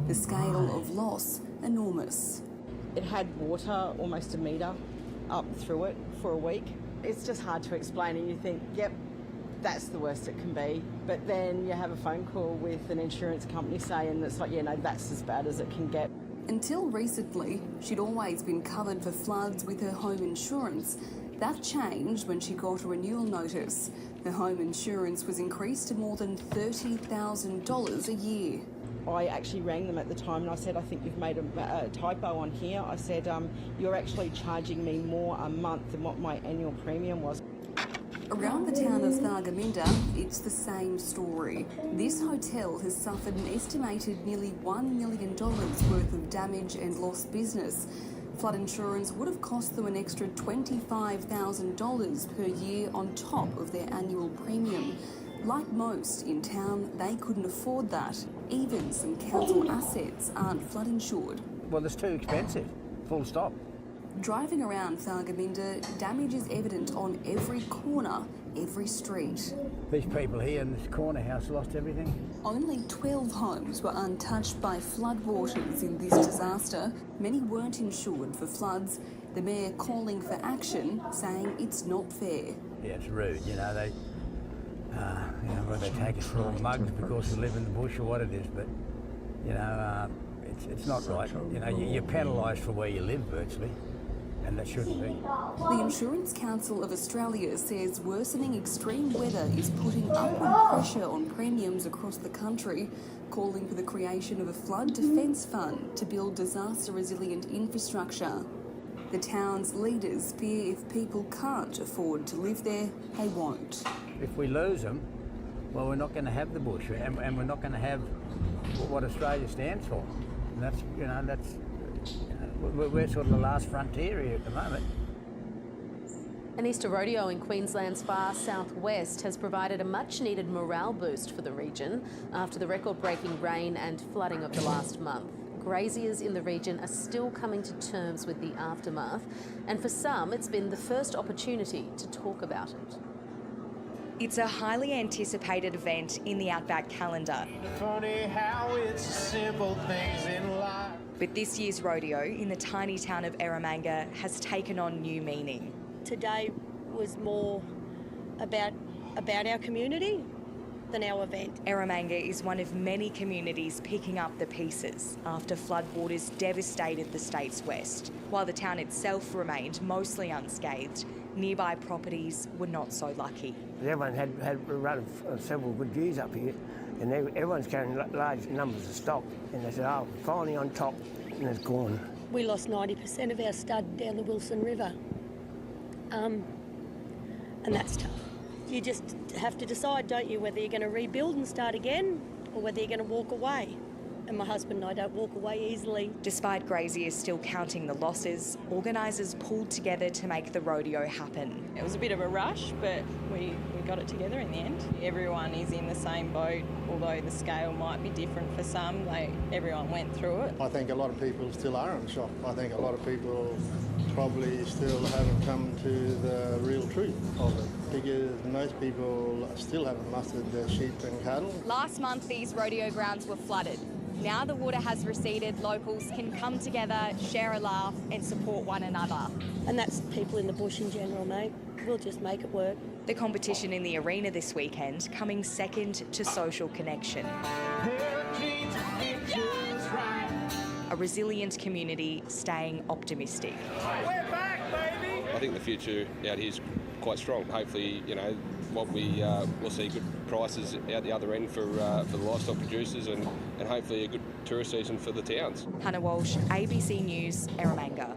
The scale of loss enormous. It had water almost a metre up through it for a week. It's just hard to explain, and you think, yep, that's the worst it can be. But then you have a phone call with an insurance company saying it's like, yeah, no, that's as bad as it can get. Until recently, she'd always been covered for floods with her home insurance. That changed when she got a renewal notice. Her home insurance was increased to more than $30,000 a year. I actually rang them at the time and I said, I think you've made a typo on here. I said, you're actually charging me more a month than what my annual premium was. Around the town of Thargomindah, it's the same story. This hotel has suffered an estimated nearly $1 million worth of damage and lost business. Flood insurance would have cost them an extra $25,000 per year on top of their annual premium. Like most in town, they couldn't afford that. Even some council assets aren't flood insured. Well, it's too expensive, full stop. Driving around Thargomindah, damage is evident on every corner, every street. These people here in this corner house lost everything. Only 12 homes were untouched by floodwaters in this disaster. Many weren't insured for floods. The mayor calling for action, saying it's not fair. Yeah, it's rude, you know, Whether they take us for all mugs because we live in the bush or what it is, but, it's not right. You're penalised for where you live virtually, and that shouldn't be. The Insurance Council of Australia says worsening extreme weather is putting upward pressure on premiums across the country, calling for the creation of a flood defence fund to build disaster-resilient infrastructure. The town's leaders fear if people can't afford to live there, they won't. If we lose them, well, we're not going to have the bush, and we're not going to have what Australia stands for. And we're sort of the last frontier here at the moment. An Easter rodeo in Queensland's far southwest has provided a much-needed morale boost for the region after the record-breaking rain and flooding of the last month. Graziers in the region are still coming to terms with the aftermath, and for some, it's been the first opportunity to talk about it. It's a highly anticipated event in the Outback calendar. Funny how it's simple things in life. But this year's rodeo in the tiny town of Eromanga has taken on new meaning. Today was more about our community than our event. Eromanga is one of many communities picking up the pieces after floodwaters devastated the state's west. While the town itself remained mostly unscathed, nearby properties were not so lucky. Everyone had run several good years up here, and everyone's carrying large numbers of stock. And they said, oh, finally on top, and it's gone. We lost 90% of our stud down the Wilson River. And that's tough. You just have to decide, don't you, whether you're going to rebuild and start again or whether you're going to walk away. And my husband and I don't walk away easily. Despite graziers still counting the losses, organisers pulled together to make the rodeo happen. It was a bit of a rush, but we got it together in the end. Everyone is in the same boat, although the scale might be different for some. Everyone went through it. I think a lot of people still are in shock. I think a lot of people probably still haven't come to the real truth of it, because most people still haven't mustered their sheep and cattle. Last month, these rodeo grounds were flooded. Now the water has receded, locals can come together, share a laugh and support one another. And that's people in the bush in general, mate. We'll just make it work. The competition in the arena this weekend coming second to social connection. A resilient community staying optimistic. We're back, baby! I think the future out here is quite strong. Hopefully, we'll see good prices out the other end for the livestock producers and hopefully a good tourist season for the towns. Hannah Walsh, ABC News, Eromanga.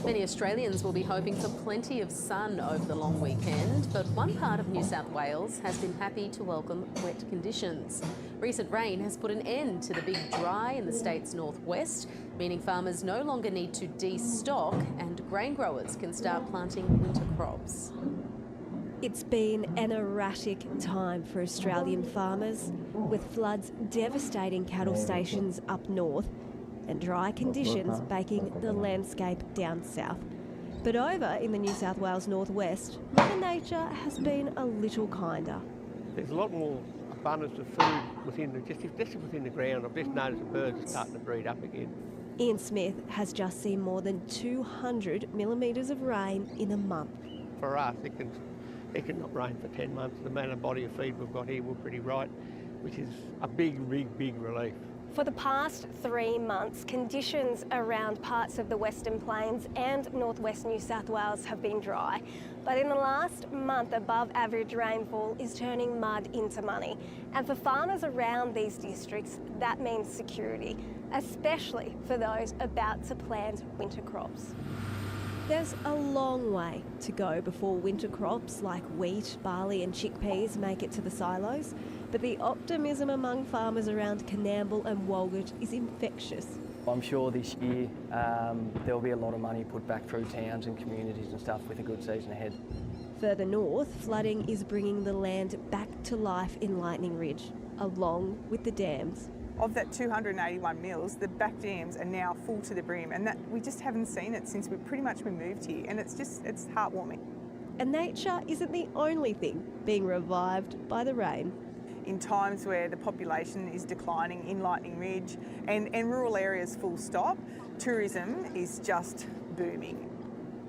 Many Australians will be hoping for plenty of sun over the long weekend, but one part of New South Wales has been happy to welcome wet conditions. Recent rain has put an end to the big dry in the state's northwest, meaning farmers no longer need to de-stock and grain growers can start planting winter crops. It's been an erratic time for Australian farmers, with floods devastating cattle stations up north and dry conditions baking the landscape down south. But over in the New South Wales northwest, Mother Nature has been a little kinder. There's a lot more abundance of food within the ground. I've just noticed the birds are starting to breed up again. Ian Smith has just seen more than 200 millimetres of rain in a month. For us, it can not rain for 10 months. The amount of body of feed we've got here, we're pretty right, which is a big relief. For the past 3 months, conditions around parts of the Western Plains and northwest New South Wales have been dry. But in the last month, above average rainfall is turning mud into money. And for farmers around these districts, that means security, especially for those about to plant winter crops. There's a long way to go before winter crops like wheat, barley and chickpeas make it to the silos, but the optimism among farmers around Coonamble and Walgett is infectious. I'm sure this year there'll be a lot of money put back through towns and communities and stuff with a good season ahead. Further north, flooding is bringing the land back to life in Lightning Ridge, along with the dams. Of that 281 mils, the back dams are now full to the brim, and that we just haven't seen it since we moved here, and it's heartwarming. And nature isn't the only thing being revived by the rain. In times where the population is declining in Lightning Ridge and rural areas full stop, tourism is just booming.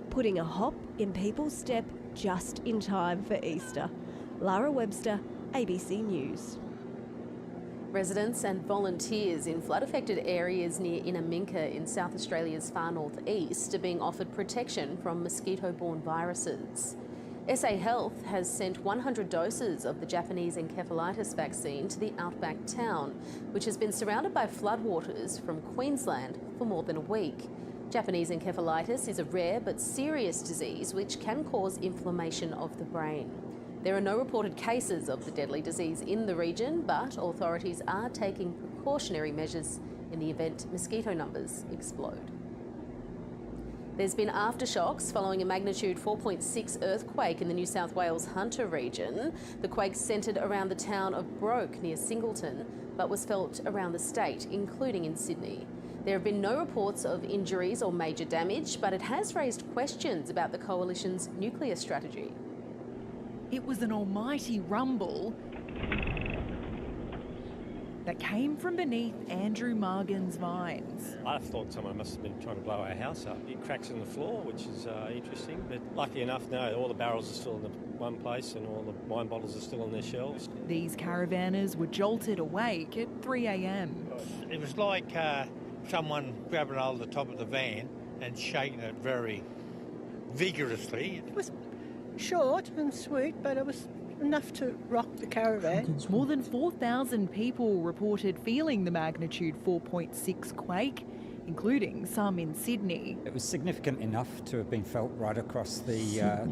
Putting a hop in people's step just in time for Easter. Lara Webster, ABC News. Residents and volunteers in flood-affected areas near Inaminka in South Australia's far northeast are being offered protection from mosquito-borne viruses. SA Health has sent 100 doses of the Japanese encephalitis vaccine to the outback town, which has been surrounded by floodwaters from Queensland for more than a week. Japanese encephalitis is a rare but serious disease which can cause inflammation of the brain. There are no reported cases of the deadly disease in the region, but authorities are taking precautionary measures in the event mosquito numbers explode. There's been aftershocks following a magnitude 4.6 earthquake in the New South Wales Hunter region. The quake centred around the town of Broke near Singleton, but was felt around the state, including in Sydney. There have been no reports of injuries or major damage, but it has raised questions about the coalition's nuclear strategy. It was an almighty rumble that came from beneath Andrew Margan's vines. I thought someone must have been trying to blow our house up. It cracks in the floor, which is interesting, but lucky enough, no, all the barrels are still in the one place and all the wine bottles are still on their shelves. These caravanners were jolted awake at 3 a.m. It was like someone grabbing hold of the top of the van and shaking it very vigorously. It was short and sweet, but it was enough to rock the caravan. More than 4,000 people reported feeling the magnitude 4.6 quake, including some in Sydney. It was significant enough to have been felt right across the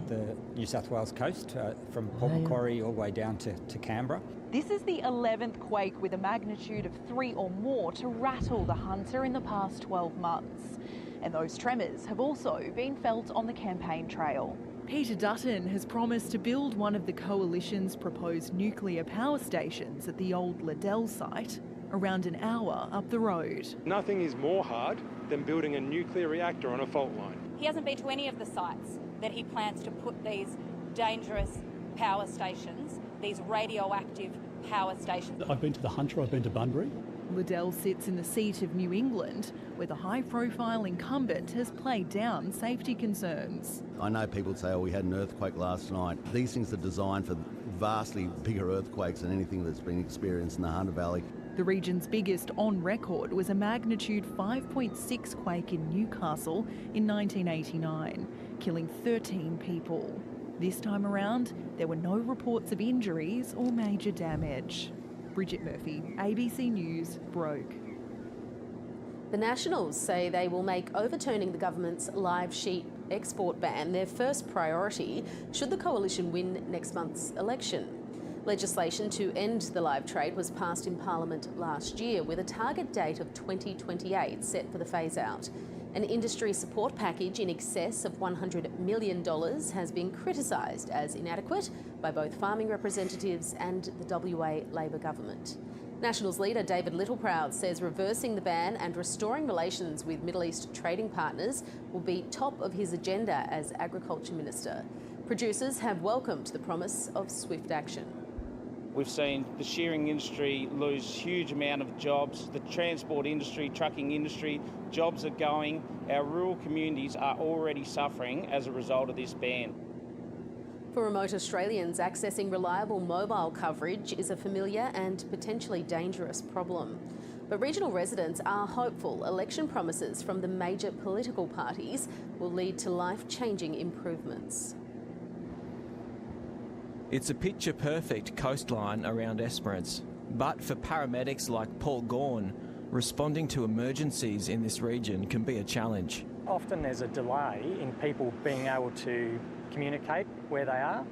New South Wales coast, from Port Macquarie all the way down to Canberra. This is the 11th quake with a magnitude of 3 or more to rattle the Hunter in the past 12 months. And those tremors have also been felt on the campaign trail. Peter Dutton has promised to build one of the coalition's proposed nuclear power stations at the old Liddell site, around an hour up the road. Nothing is more hard than building a nuclear reactor on a fault line. He hasn't been to any of the sites that he plans to put these dangerous power stations, these radioactive power stations. I've been to the Hunter, I've been to Bunbury. Liddell sits in the seat of New England, where the high-profile incumbent has played down safety concerns. I know people say, oh, we had an earthquake last night. These things are designed for vastly bigger earthquakes than anything that's been experienced in the Hunter Valley. The region's biggest on record was a magnitude 5.6 quake in Newcastle in 1989, killing 13 people. This time around, there were no reports of injuries or major damage. Bridget Murphy, ABC News, Broke. The Nationals say they will make overturning the government's live sheep export ban their first priority should the coalition win next month's election. Legislation to end the live trade was passed in Parliament last year with a target date of 2028 set for the phase-out. An industry support package in excess of $100 million has been criticised as inadequate by both farming representatives and the WA Labor government. Nationals leader David Littleproud says reversing the ban and restoring relations with Middle East trading partners will be top of his agenda as Agriculture Minister. Producers have welcomed the promise of swift action. We've seen the shearing industry lose huge amount of jobs, the transport industry, trucking industry, jobs are going. Our rural communities are already suffering as a result of this ban. For remote Australians, accessing reliable mobile coverage is a familiar and potentially dangerous problem. But regional residents are hopeful election promises from the major political parties will lead to life-changing improvements. It's a picture-perfect coastline around Esperance, but for paramedics like Paul Gawn, responding to emergencies in this region can be a challenge. Often there's a delay in people being able to communicate where they are.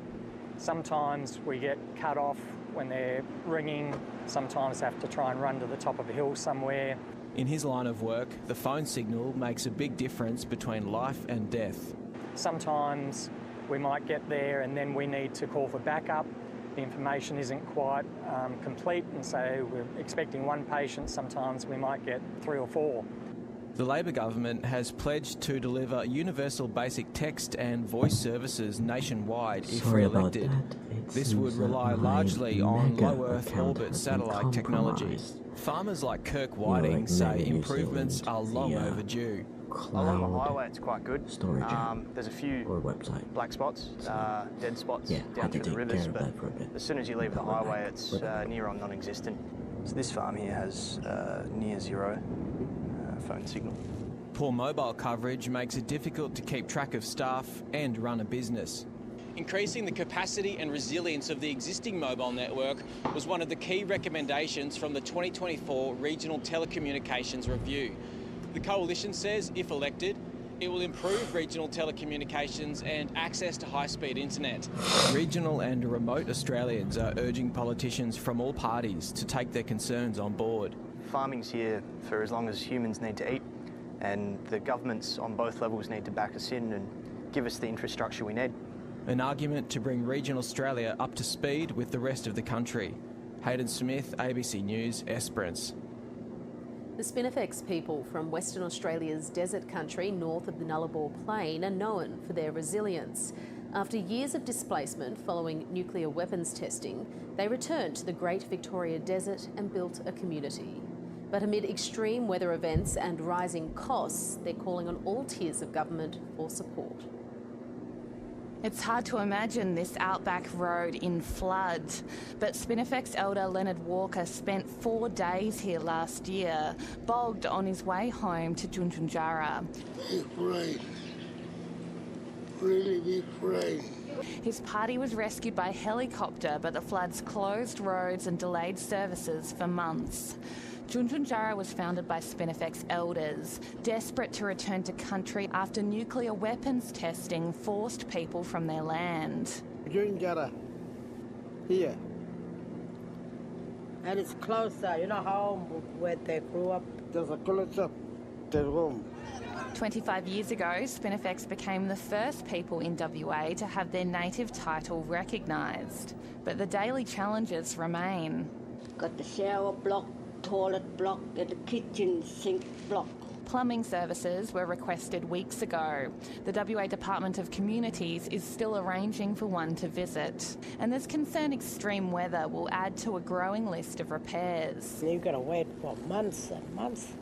Sometimes we get cut off when they're ringing, sometimes have to try and run to the top of a hill somewhere. In his line of work, the phone signal makes a big difference between life and death. Sometimes we might get there and then we need to call for backup. The information isn't quite complete, and so we're expecting one patient. Sometimes we might get 3 or 4. The Labor government has pledged to deliver universal basic text and voice services nationwide if re-elected. This would rely largely on low Earth orbit satellite technology. Farmers like Kirk Whiting say improvements are long overdue. Along the highway, it's quite good. Storage there's a few or a website. black spots, dead spots Yeah, down had to through the take rivers, care of but that for a bit. as soon as you leave the highway, it's near on non-existent. So this farm here has near zero phone signal. Poor mobile coverage makes it difficult to keep track of staff and run a business. Increasing the capacity and resilience of the existing mobile network was one of the key recommendations from the 2024 Regional Telecommunications Review. The Coalition says, if elected, it will improve regional telecommunications and access to high-speed internet. Regional and remote Australians are urging politicians from all parties to take their concerns on board. Farming's here for as long as humans need to eat, and the governments on both levels need to back us in and give us the infrastructure we need. An argument to bring regional Australia up to speed with the rest of the country. Hayden Smith, ABC News, Esperance. The Spinifex people from Western Australia's desert country north of the Nullarbor Plain are known for their resilience. After years of displacement following nuclear weapons testing, they returned to the Great Victoria Desert and built a community. But amid extreme weather events and rising costs, they're calling on all tiers of government for support. It's hard to imagine this outback road in flood, but Spinifex elder Leonard Walker spent 4 days here last year, bogged on his way home to Junjunjara. Big rain. Really big rain. His party was rescued by helicopter, but the floods closed roads and delayed services for months. Junjunjara was founded by Spinifex elders, desperate to return to country after nuclear weapons testing forced people from their land. Junjunjara, here. And it's closer, you know home where they grew up. There's a closer to home. 25 years ago, Spinifex became the first people in WA to have their native title recognised. But the daily challenges remain. Got the shower block, toilet block, and the kitchen sink block. Plumbing services were requested weeks ago. The WA Department of Communities is still arranging for one to visit. And there's concern extreme weather will add to a growing list of repairs. You've got to wait for months and months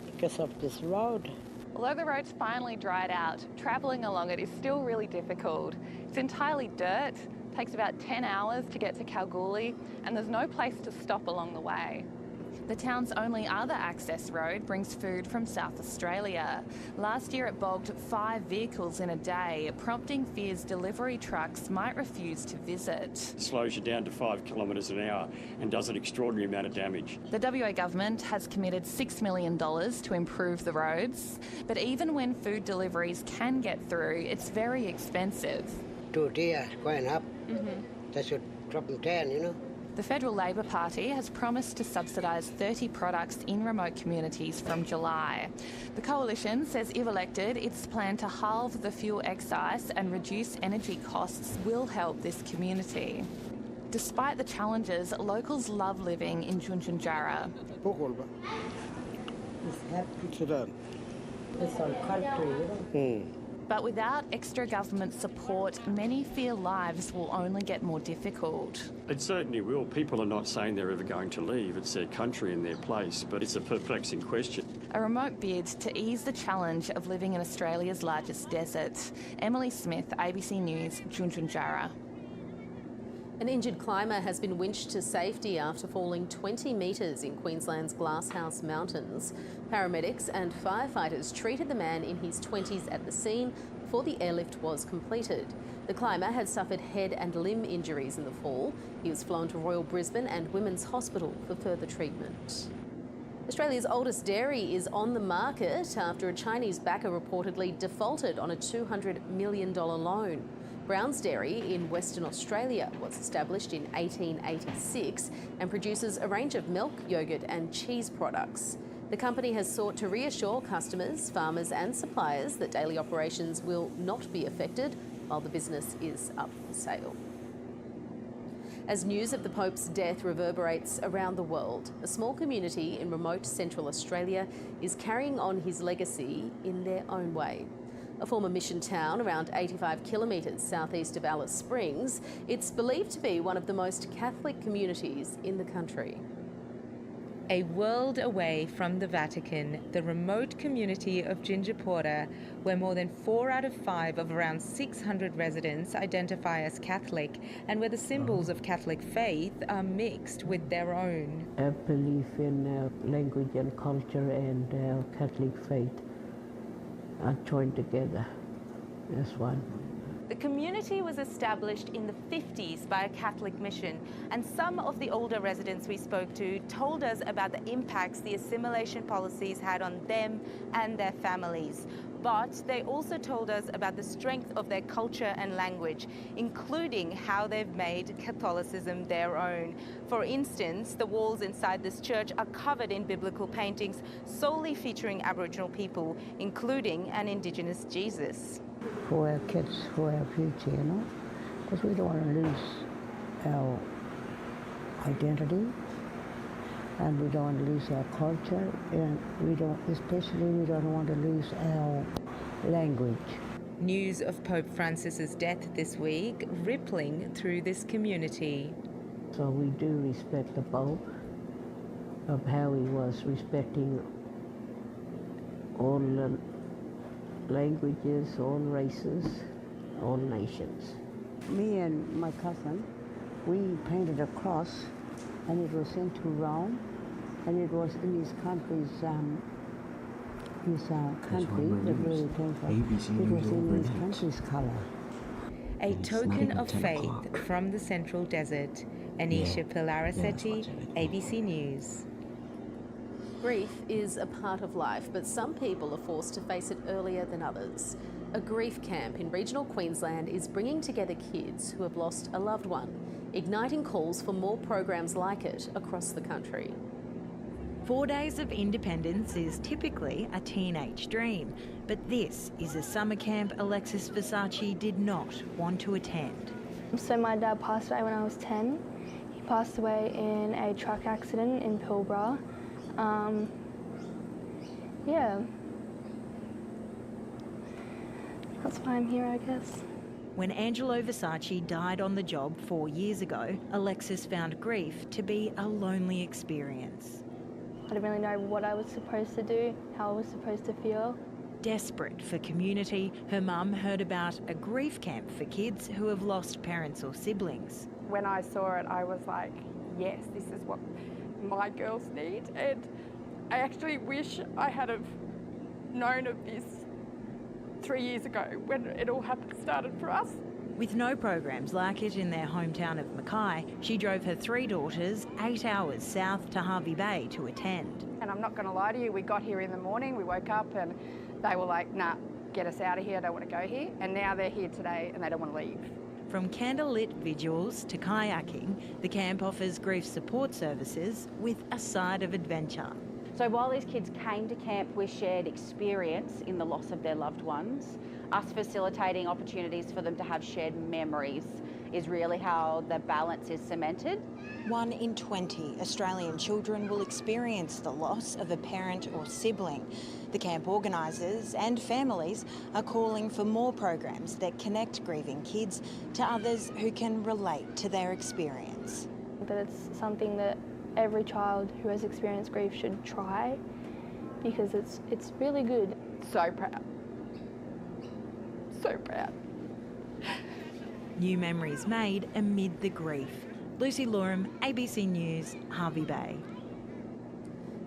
because of this road. Although the road's finally dried out, travelling along it is still really difficult. It's entirely dirt, takes about 10 hours to get to Kalgoorlie, and there's no place to stop along the way. The town's only other access road brings food from South Australia. Last year it bogged 5 vehicles in a day, prompting fears delivery trucks might refuse to visit. It slows you down to 5 kilometres an hour and does an extraordinary amount of damage. The WA government has committed $6 million to improve the roads, but even when food deliveries can get through, it's very expensive. $2 going up. They should drop them down, you know. The Federal Labor Party has promised to subsidise 30 products in remote communities from July. The Coalition says if elected, its plan to halve the fuel excise and reduce energy costs will help this community. Despite the challenges, locals love living in Junjunjara. It's on country, you know. But without extra government support, many fear lives will only get more difficult. It certainly will. People are not saying they're ever going to leave. It's their country and their place, but it's a perplexing question. A remote bid to ease the challenge of living in Australia's largest desert. Emily Smith, ABC News, Junjunjara. An injured climber has been winched to safety after falling 20 metres in Queensland's Glasshouse Mountains. Paramedics and firefighters treated the man in his 20s at the scene before the airlift was completed. The climber had suffered head and limb injuries in the fall. He was flown to Royal Brisbane and Women's Hospital for further treatment. Australia's oldest dairy is on the market after a Chinese backer reportedly defaulted on a $200 million loan. Browns Dairy in Western Australia was established in 1886 and produces a range of milk, yoghurt and cheese products. The company has sought to reassure customers, farmers and suppliers that daily operations will not be affected while the business is up for sale. As news of the Pope's death reverberates around the world, a small community in remote Central Australia is carrying on his legacy in their own way. A former mission town around 85 kilometres southeast of Alice Springs, it's believed to be one of the most Catholic communities in the country. A world away from the Vatican, the remote community of Gingerporta, where more than 4 out of 5 of around 600 residents identify as Catholic, and where the symbols of Catholic faith are mixed with their own. I believe in language and culture and Catholic faith are joined together as one. The community was established in the 50s by a Catholic mission, and some of the older residents we spoke to told us about the impacts the assimilation policies had on them and their families. But they also told us about the strength of their culture and language, including how they've made Catholicism their own. For instance, the walls inside this church are covered in biblical paintings solely featuring Aboriginal people, including an Indigenous Jesus. For our kids, for our future, because we don't want to lose our identity, and we don't want to lose our culture, and we don't want to lose our language. News of Pope Francis's death this week rippling through this community. So we do respect the Pope, of how he was respecting all the languages, all races, all nations. Me and my cousin, we painted a cross, and it was sent to Rome, and it was in his country's country, where it came from. It was in his country's colour. A token of faith from the Central Desert. Anisha Pilarasetti, ABC News. Grief is a part of life, but some people are forced to face it earlier than others. A grief camp in regional Queensland is bringing together kids who have lost a loved one, igniting calls for more programs like it across the country. 4 days of independence is typically a teenage dream, but this is a summer camp Alexis Versace did not want to attend. So my dad passed away when I was 10. He passed away in a truck accident in Pilbara. Yeah, that's why I'm here, I guess. When Angelo Versace died on the job 4 years ago, Alexis found grief to be a lonely experience. I didn't really know what I was supposed to do, how I was supposed to feel. Desperate for community, her mum heard about a grief camp for kids who have lost parents or siblings. When I saw it, I was like, yes, this is what my girls need, and I actually wish I had have known of this 3 years ago when it all started for us. With no programs like it in their hometown of Mackay, she drove her 3 daughters 8 hours south to Hervey Bay to attend. And I'm not going to lie to you, we got here in the morning, we woke up and they were like, nah, get us out of here, I don't want to go here. And now they're here today and they don't want to leave. From candlelit vigils to kayaking, the camp offers grief support services with a side of adventure. So while these kids came to camp with shared experience in the loss of their loved ones, us facilitating opportunities for them to have shared memories is really how the balance is cemented. 1 in 20 Australian children will experience the loss of a parent or sibling. The camp organisers and families are calling for more programs that connect grieving kids to others who can relate to their experience. That it's something that every child who has experienced grief should try, because it's really good. So proud. So proud. New memories made amid the grief. Lucy Loram, ABC News, Hervey Bay.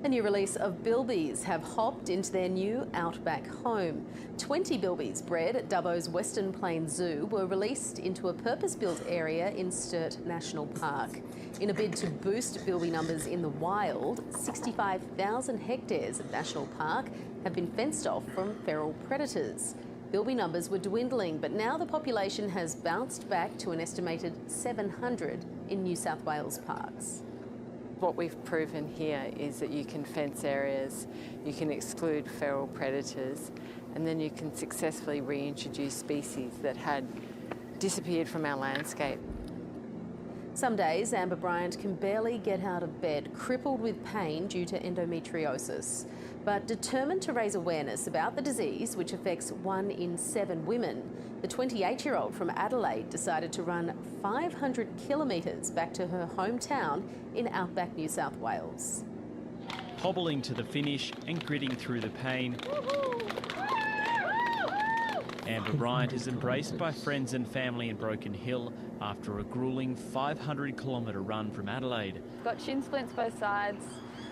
A new release of bilbies have hopped into their new outback home. 20 bilbies bred at Dubbo's Western Plains Zoo were released into a purpose-built area in Sturt National Park. In a bid to boost bilby numbers in the wild, 65,000 hectares of National Park have been fenced off from feral predators. Bilby numbers were dwindling, but now the population has bounced back to an estimated 700 in New South Wales parks. What we've proven here is that you can fence areas, you can exclude feral predators, and then you can successfully reintroduce species that had disappeared from our landscape. Some days, Amber Bryant can barely get out of bed, crippled with pain due to endometriosis. But determined to raise awareness about the disease, which affects 1 in 7 women, the 28-year-old from Adelaide decided to run 500 kilometres back to her hometown in outback New South Wales. hobbling to the finish and gritting through the pain. Amber Bryant is embraced by friends and family in Broken Hill after a gruelling 500-kilometre run from Adelaide. Got shin splints both sides,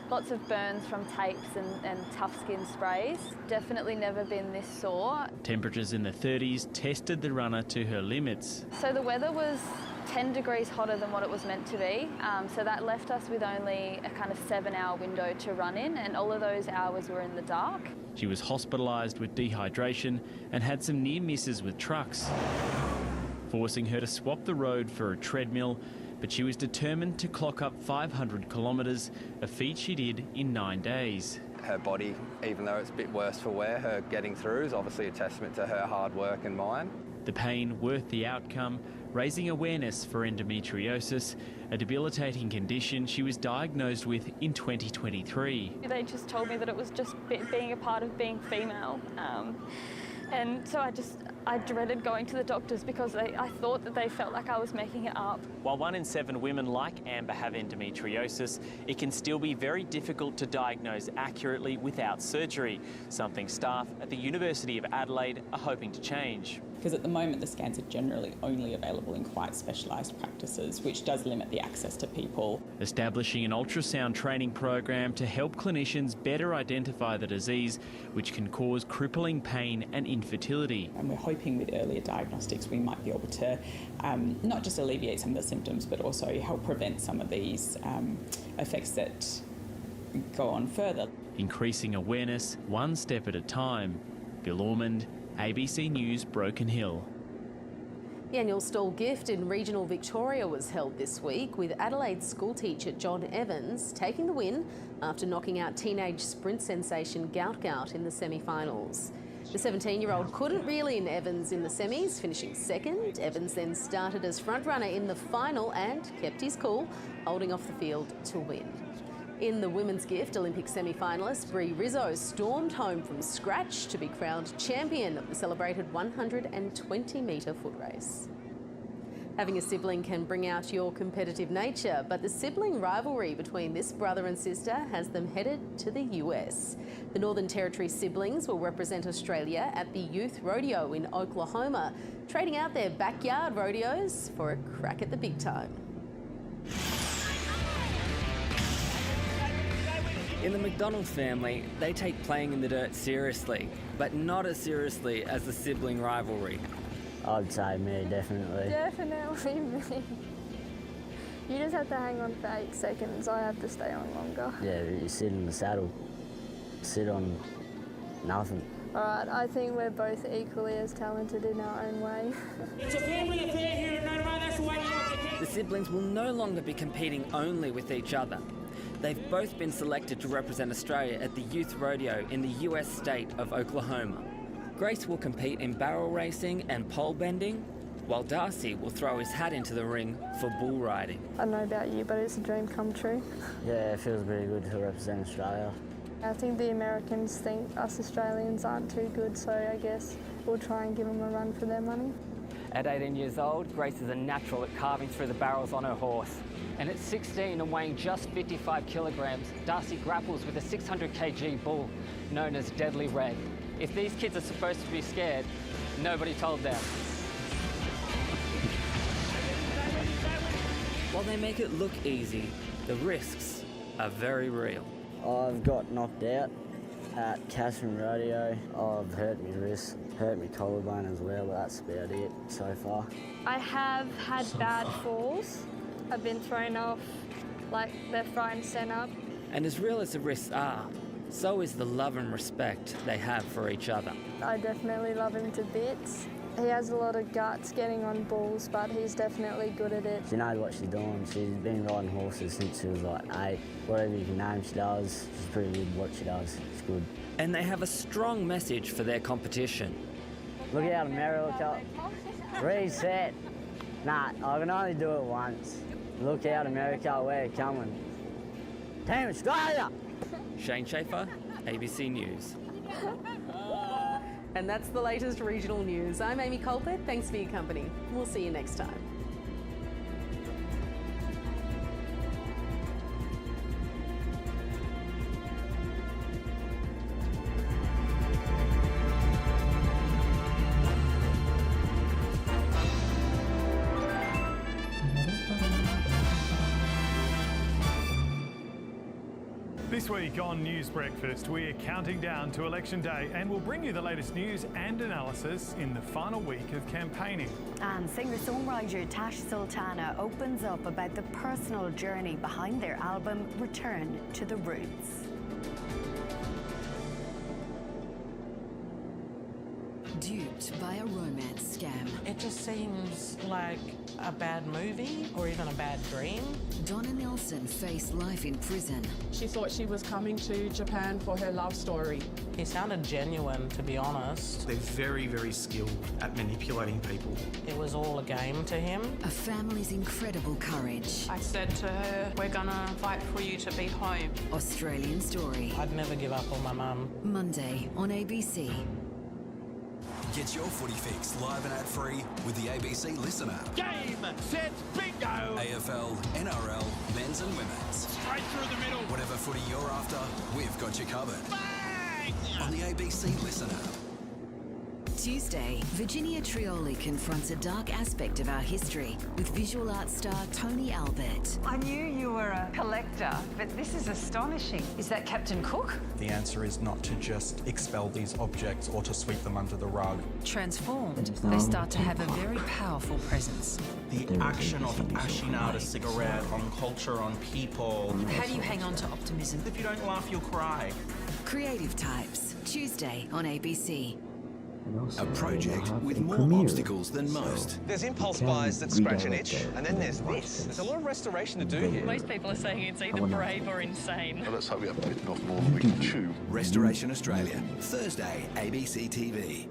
lots of burns from tapes and tough skin sprays. Definitely never been this sore. Temperatures in the 30s tested the runner to her limits. So the weather was 10 degrees hotter than what it was meant to be, so that left us with only a kind of 7-hour window to run in, and all of those hours were in the dark. She was hospitalised with dehydration and had some near misses with trucks, forcing her to swap the road for a treadmill, but she was determined to clock up 500 kilometres, a feat she did in 9 days. Her body, even though it's a bit worse for wear, her getting through is obviously a testament to her hard work and mine. The pain worth the outcome, raising awareness for endometriosis, a debilitating condition she was diagnosed with in 2023. They just told me that it was just being a part of being female. And so I dreaded going to the doctors because I thought that they felt like I was making it up. While 1 in 7 women like Amber have endometriosis, it can still be very difficult to diagnose accurately without surgery, something staff at the University of Adelaide are hoping to change. Because at the moment the scans are generally only available in quite specialised practices, which does limit the access to people. Establishing an ultrasound training program to help clinicians better identify the disease, which can cause crippling pain and infertility. And we're hoping with earlier diagnostics we might be able to not just alleviate some of the symptoms but also help prevent some of these effects that go on further. Increasing awareness one step at a time. Bill Ormond, ABC News, Broken Hill. The annual stall gift in regional Victoria was held this week, with Adelaide schoolteacher John Evans taking the win after knocking out teenage sprint sensation Gout Gout in the semi-finals. The 17-year-old couldn't reel in Evans in the semis, finishing second. Evans then started as front-runner in the final and kept his cool, holding off the field to win. In the women's gift, Olympic semi-finalist Brie Rizzo stormed home from scratch to be crowned champion of the celebrated 120-metre foot race. Having a sibling can bring out your competitive nature, but the sibling rivalry between this brother and sister has them headed to the US. The Northern Territory siblings will represent Australia at the Youth Rodeo in Oklahoma, trading out their backyard rodeos for a crack at the big time. In the McDonald family, they take playing in the dirt seriously, but not as seriously as the sibling rivalry. I'd say me, definitely. Definitely me. You just have to hang on for 8 seconds. I have to stay on longer. Yeah, you sit in the saddle, sit on nothing. All right, I think we're both equally as talented in our own way. It's a family affair here in Notarama, that's the way the siblings will no longer be competing only with each other. They've both been selected to represent Australia at the Youth Rodeo in the US state of Oklahoma. Grace will compete in barrel racing and pole bending, while Darcy will throw his hat into the ring for bull riding. I don't know about you, but it's a dream come true. Yeah, it feels really good to represent Australia. I think the Americans think us Australians aren't too good, so I guess we'll try and give them a run for their money. At 18 years old, Grace is a natural at carving through the barrels on her horse. And at 16 and weighing just 55 kilograms, Darcy grapples with a 600 kg bull known as Deadly Red. If these kids are supposed to be scared, nobody told them. While they make it look easy, the risks are very real. I've got knocked out at Catherine Rodeo. I've hurt my wrist, hurt my collarbone as well, but that's about it so far. I have had bad falls. I've been thrown off, like, left, right and centre. And as real as the risks are, so is the love and respect they have for each other. I definitely love him to bits. He has a lot of guts getting on bulls, but he's definitely good at it. She knows what she's doing. She's been riding horses since she was like 8. Whatever you can name she does, she's pretty good at what she does. It's good. And they have a strong message for their competition. Look out, America. Reset. Nah, I can only do it once. Look out, America, we're coming. Team Australia! Shane Schaefer, ABC News. And that's the latest regional news. I'm Amy Colbert. Thanks for your company. We'll see you next time. This week on News Breakfast, we are counting down to Election Day and we'll bring you the latest news and analysis in the final week of campaigning. And singer-songwriter Tash Sultana opens up about the personal journey behind their album Return to the Roots. Duped by a romance scam. It just seems like a bad movie or even a bad dream. Donna Nelson faced life in prison. She thought she was coming to Japan for her love story. He sounded genuine, to be honest. They're very, very skilled at manipulating people. It was all a game to him. A family's incredible courage. I said to her, we're gonna fight for you to be home. Australian Story. I'd never give up on my mum. Monday on ABC. Get your footy fix live and ad-free with the ABC Listen app. Game, set, bingo! AFL, NRL, men's and women's. Straight through the middle. Whatever footy you're after, we've got you covered. Bang! On the ABC Listen app. Tuesday, Virginia Trioli confronts a dark aspect of our history with visual arts star Tony Albert. I knew you were a collector, but this is astonishing. Is that Captain Cook? The answer is not to just expel these objects or to sweep them under the rug. Transformed, they start to have a very powerful presence. The action of ashing out a cigarette on culture, on people. How do you hang on to optimism? If you don't laugh, you'll cry. Creative Types, Tuesday on ABC. A project with more obstacles than most. There's impulse buys that scratch an itch, and then there's this. There's a lot of restoration to do here. Most people are saying it's either brave or insane. Well, let's hope we haven't bitten off more than we can chew. Restoration Australia, Thursday, ABC TV.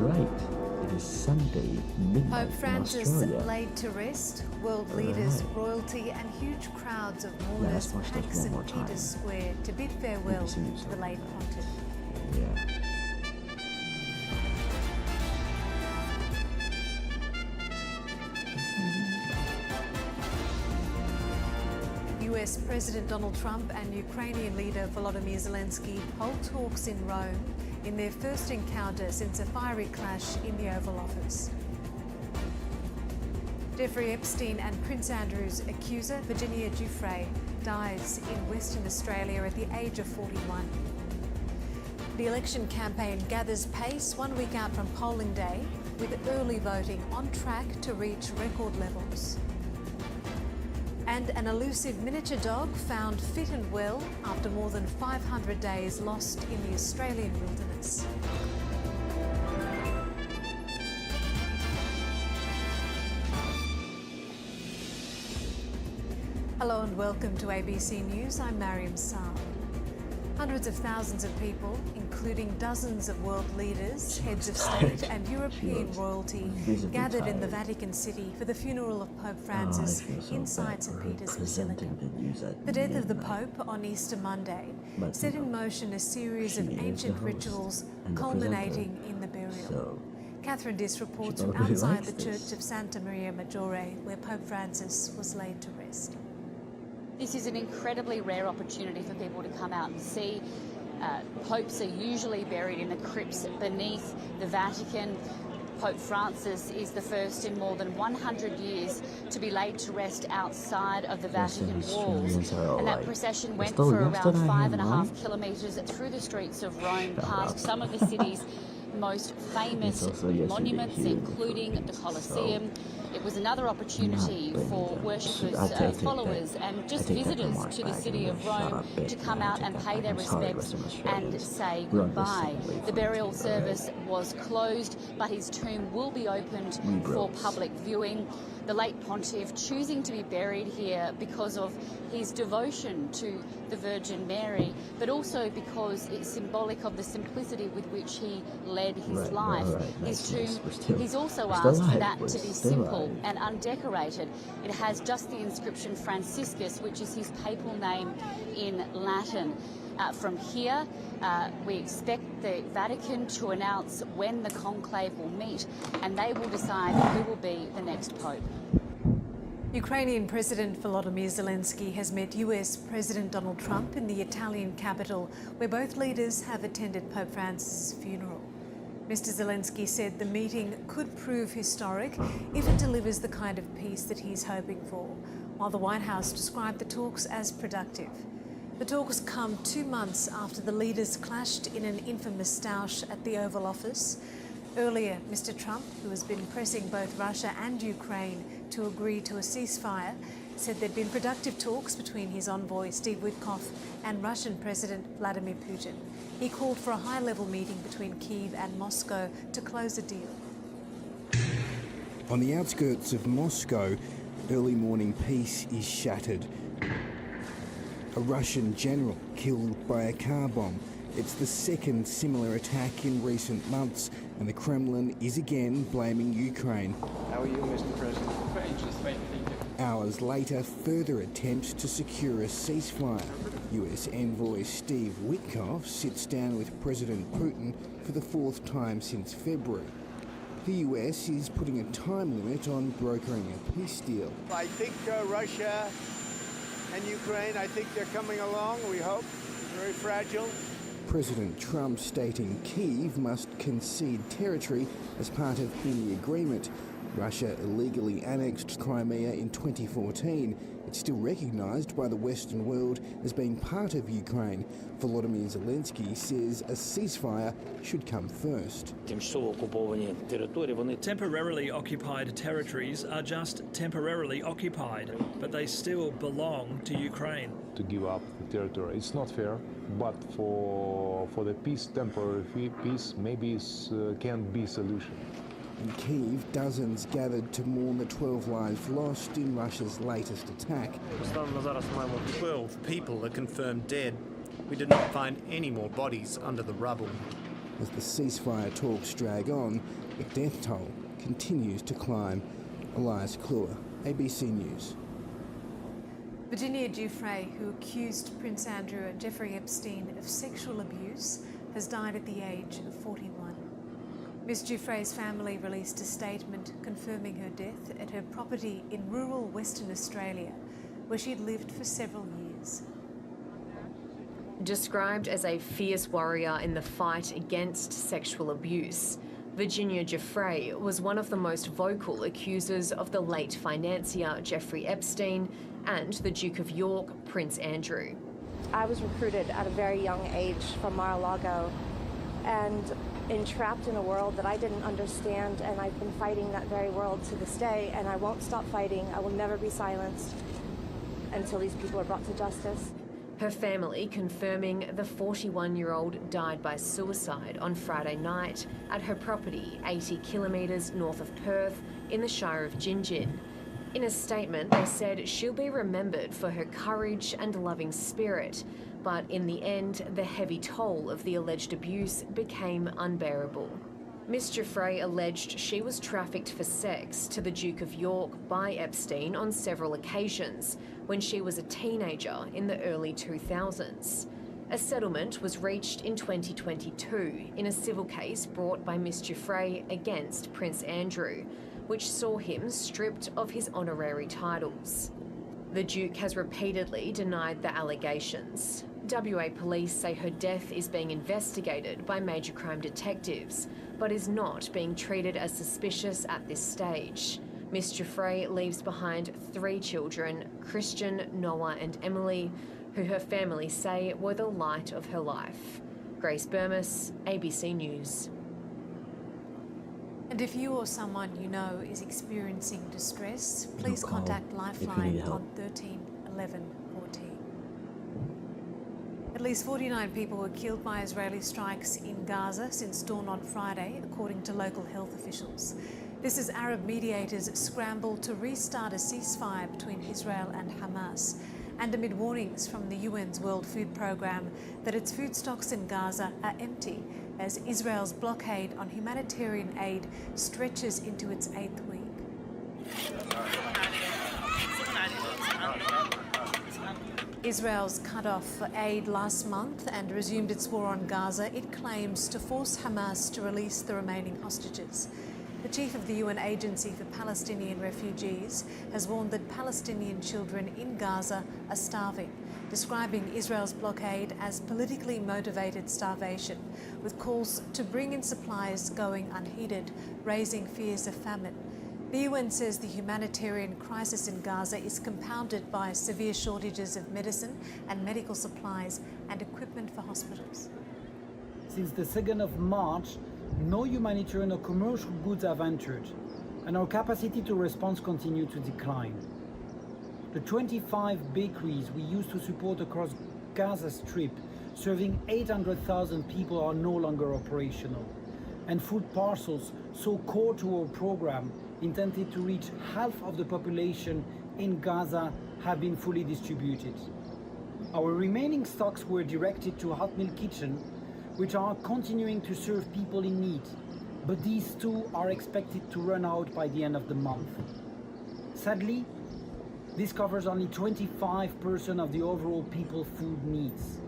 Right, it is Sunday midnight Pope Francis in Australia. laid to rest. World leaders, royalty, and huge crowds of mourners packed St Peter's Square to bid farewell to the late pontiff. Yeah. US President Donald Trump and Ukrainian leader Volodymyr Zelensky hold talks in Rome in their first encounter since a fiery clash in the Oval Office. Jeffrey Epstein and Prince Andrew's accuser, Virginia Giuffre, dies in Western Australia at the age of 41. The election campaign gathers pace 1 week out from polling day, with early voting on track to reach record levels. And an elusive miniature dog found fit and well after more than 500 days lost in the Australian wilderness. Hello and welcome to ABC News. I'm Mariam Saab. Hundreds of thousands of people, including dozens of world leaders, heads of state and European royalty, gathered in the Vatican City for the funeral of Pope Francis inside St Peter's Basilica. The death of the Pope on Easter Monday set in motion a series of ancient rituals culminating in the burial. Catherine Diss reports from outside the Church of Santa Maria Maggiore, where Pope Francis was laid to rest. This is an incredibly rare opportunity for people to come out and see. Popes are usually buried in the crypts beneath the Vatican. Pope Francis is the first in more than 100 years to be laid to rest outside of the Vatican walls. And that procession went for around 5.5 kilometres through the streets of Rome, past some of the city's most famous monuments, including the Colosseum. It was another opportunity for worshippers, followers and just visitors to the city of Rome to come out and pay their respects and say goodbye. The burial service was closed, but his tomb will be opened for public viewing. The late pontiff choosing to be buried here because of his devotion to the Virgin Mary, but also because it's symbolic of the simplicity with which he led his life. His tomb, he's also asked for that to be simple and undecorated. It has just the inscription Franciscus, which is his papal name in Latin. From here, we expect the Vatican to announce when the conclave will meet, and they will decide who will be the next pope. Ukrainian President Volodymyr Zelensky has met US President Donald Trump in the Italian capital, where both leaders have attended Pope Francis' funeral. Mr. Zelensky said the meeting could prove historic if it delivers the kind of peace that he's hoping for, while the White House described the talks as productive. The talks come 2 months after the leaders clashed in an infamous stoush at the Oval Office. Earlier, Mr. Trump, who has been pressing both Russia and Ukraine to agree to a ceasefire, said there'd been productive talks between his envoy Steve Witkoff and Russian President Vladimir Putin. He called for a high-level meeting between Kyiv and Moscow to close a deal. On the outskirts of Moscow, early morning peace is shattered. A Russian general killed by a car bomb. It's the second similar attack in recent months, and the Kremlin is again blaming Ukraine. How are you, Mr. President? Hours later, further attempts to secure a ceasefire. US envoy Steve Witkoff sits down with President Putin for the 4th time since February. The US is putting a time limit on brokering a peace deal. I think Russia and Ukraine, I think they're coming along, we hope. Very fragile. President Trump stating Kyiv must concede territory as part of any agreement. Russia illegally annexed Crimea in 2014. It's still recognised by the Western world as being part of Ukraine. Volodymyr Zelensky says a ceasefire should come first. Temporarily occupied territories are just temporarily occupied, but they still belong to Ukraine. To give up the territory, it's not fair, but for the peace, temporary peace, maybe can be a solution. In Kyiv, dozens gathered to mourn the 12 lives lost in Russia's latest attack. 12 people are confirmed dead. We did not find any more bodies under the rubble. As the ceasefire talks drag on, the death toll continues to climb. Elias Kluwer, ABC News. Virginia Giuffre, who accused Prince Andrew and Jeffrey Epstein of sexual abuse, has died at the age of 41. Ms. Giuffre's family released a statement confirming her death at her property in rural Western Australia, where she'd lived for several years. Described as a fierce warrior in the fight against sexual abuse, Virginia Giuffre was one of the most vocal accusers of the late financier Jeffrey Epstein and the Duke of York, Prince Andrew. I was recruited at a very young age from Mar-a-Lago and entrapped in a world that I didn't understand, and I've been fighting that very world to this day, and I won't stop fighting. I will never be silenced until these people are brought to justice. Her family confirming the 41-year-old died by suicide on Friday night at her property 80 kilometres north of Perth in the Shire of Gingin. In a statement, they said she'll be remembered for her courage and loving spirit, but in the end, the heavy toll of the alleged abuse became unbearable. Ms. Giuffre alleged she was trafficked for sex to the Duke of York by Epstein on several occasions when she was a teenager in the early 2000s. A settlement was reached in 2022 in a civil case brought by Ms. Giuffre against Prince Andrew, which saw him stripped of his honorary titles. The Duke has repeatedly denied the allegations. WA police say her death is being investigated by major crime detectives, but is not being treated as suspicious at this stage. Ms. Giuffre leaves behind 3 children, Christian, Noah and Emily, who her family say were the light of her life. Grace Burmis, ABC News. And if you or someone you know is experiencing distress, please contact Lifeline on 13 11 14. At least 49 people were killed by Israeli strikes in Gaza since dawn on Friday, according to local health officials. This as Arab mediators scramble to restart a ceasefire between Israel and Hamas, and amid warnings from the UN's World Food Programme that its food stocks in Gaza are empty as Israel's blockade on humanitarian aid stretches into its 8th week. Israel's cut off aid last month and resumed its war on Gaza. It claims to force Hamas to release the remaining hostages. The chief of the UN Agency for Palestinian Refugees has warned that Palestinian children in Gaza are starving, describing Israel's blockade as politically motivated starvation, with calls to bring in supplies going unheeded, raising fears of famine. The UN says the humanitarian crisis in Gaza is compounded by severe shortages of medicine and medical supplies and equipment for hospitals. Since the 2nd of March, no humanitarian or commercial goods have entered, and our capacity to respond continues to decline. The 25 bakeries we used to support across Gaza Strip, serving 800,000 people, are no longer operational. And food parcels, so core to our program, intended to reach half of the population in Gaza, have been fully distributed. Our remaining stocks were directed to Hot Meal Kitchen, which are continuing to serve people in need, but these too are expected to run out by the end of the month. Sadly, this covers only 25% of the overall people food needs.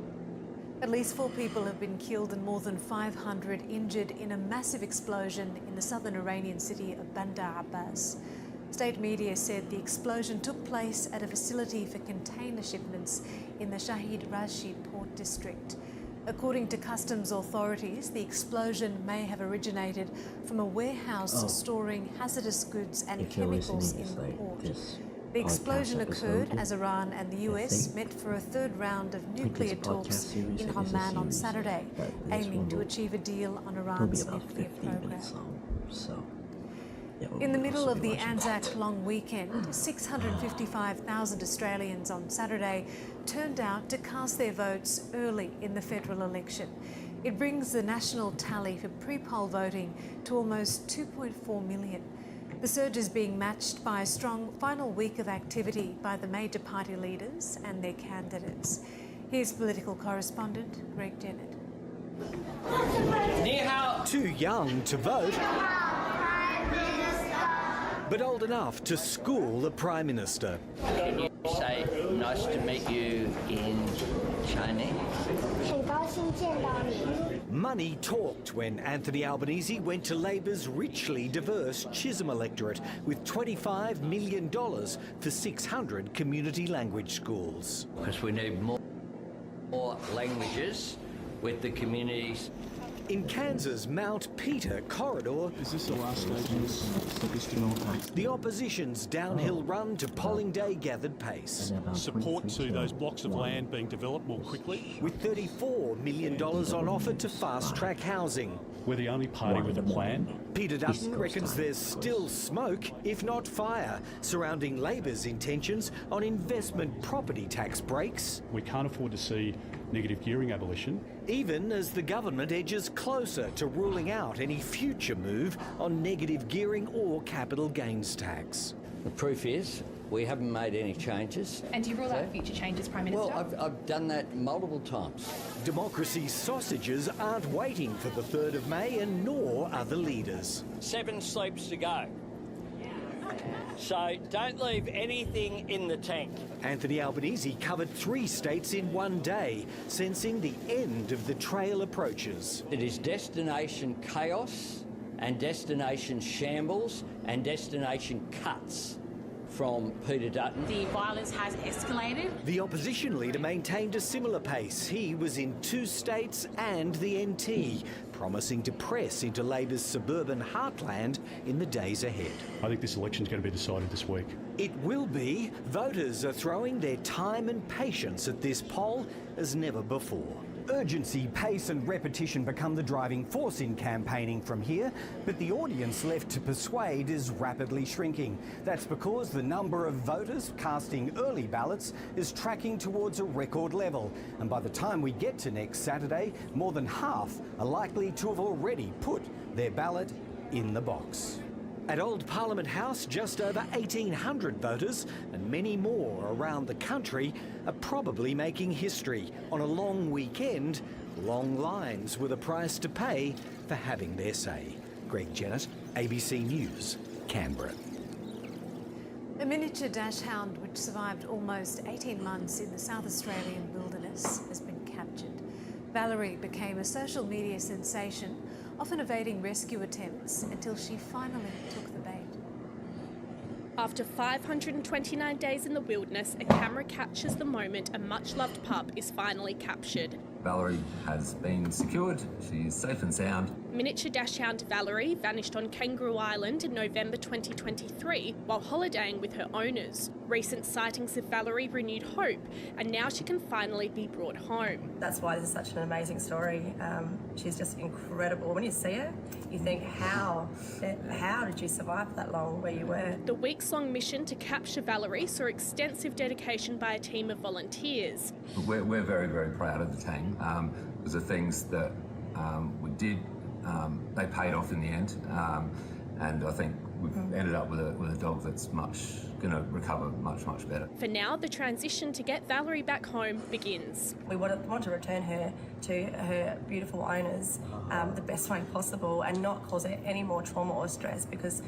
At least 4 people have been killed and more than 500 injured in a massive explosion in the southern Iranian city of Bandar Abbas. State media said the explosion took place at a facility for container shipments in the Shahid Rashid port district. According to customs authorities, the explosion may have originated from a warehouse storing hazardous goods and chemicals in the port. The explosion occurred as Iran and the US met for a third round of nuclear talks in Oman on Saturday, aiming to achieve a deal on Iran's nuclear program. In the middle of the Anzac long weekend, 655,000 Australians on Saturday turned out to cast their votes early in the federal election. It brings the national tally for pre-poll voting to almost 2.4 million. The surge is being matched by a strong final week of activity by the major party leaders and their candidates. Here's political correspondent Greg Jennett. Too young to vote, but old enough to school the Prime Minister. Can you say nice to meet you in Chinese? Money talked when Anthony Albanese went to Labor's richly diverse Chisholm electorate with $25 million for 600 community language schools. Because we need more languages with the communities. In Kansas' Mount Peter corridor, is this the last stage? The opposition's downhill run to polling day gathered pace. Support to those blocks of land being developed more quickly. With $34 million on offer to fast-track housing. We're the only party with a plan. Peter Dutton reckons there's still smoke, if not fire, surrounding Labor's intentions on investment property tax breaks. We can't afford to see negative gearing abolition. Even as the government edges closer to ruling out any future move on negative gearing or capital gains tax. The proof is we haven't made any changes. And do you rule out future changes, Prime Minister? Well, I've done that multiple times. Democracy's sausages aren't waiting for the 3rd of May, and nor are the leaders. 7 sleeps to go. So don't leave anything in the tank. Anthony Albanese covered 3 states in one day, sensing the end of the trail approaches. It is destination chaos and destination shambles and destination cuts from Peter Dutton. The violence has escalated. The opposition leader maintained a similar pace. He was in 2 states and the NT, promising to press into Labor's suburban heartland in the days ahead. I think this election's going to be decided this week. It will be. Voters are throwing their time and patience at this poll as never before. Urgency, pace and repetition become the driving force in campaigning from here, but the audience left to persuade is rapidly shrinking. That's because the number of voters casting early ballots is tracking towards a record level, and by the time we get to next Saturday, more than half are likely to have already put their ballot in the box. At Old Parliament House, just over 1,800 voters and many more around the country are probably making history. On a long weekend, long lines were the price to pay for having their say. Greg Jennett, ABC News, Canberra. A miniature dachshund which survived almost 18 months in the South Australian wilderness has been captured. Valerie became a social media sensation often evading rescue attempts until she finally took the bait. After 529 days in the wilderness, a camera captures the moment a much-loved pup is finally captured. Valerie has been secured. She is safe and sound. Miniature dachshund Valerie vanished on Kangaroo Island in November 2023 while holidaying with her owners. Recent sightings of Valerie renewed hope, and now she can finally be brought home. That's why this is such an amazing story. She's just incredible. When you see her, you think, how did you survive that long where you were? The weeks-long mission to capture Valerie saw extensive dedication by a team of volunteers. We're very, very proud of the team. The things that we did, they paid off in the end, and I think we've ended up with a dog that's going to recover much better. For now, the transition to get Valerie back home begins. We want to return her to her beautiful owners the best way possible and not cause her any more trauma or stress, because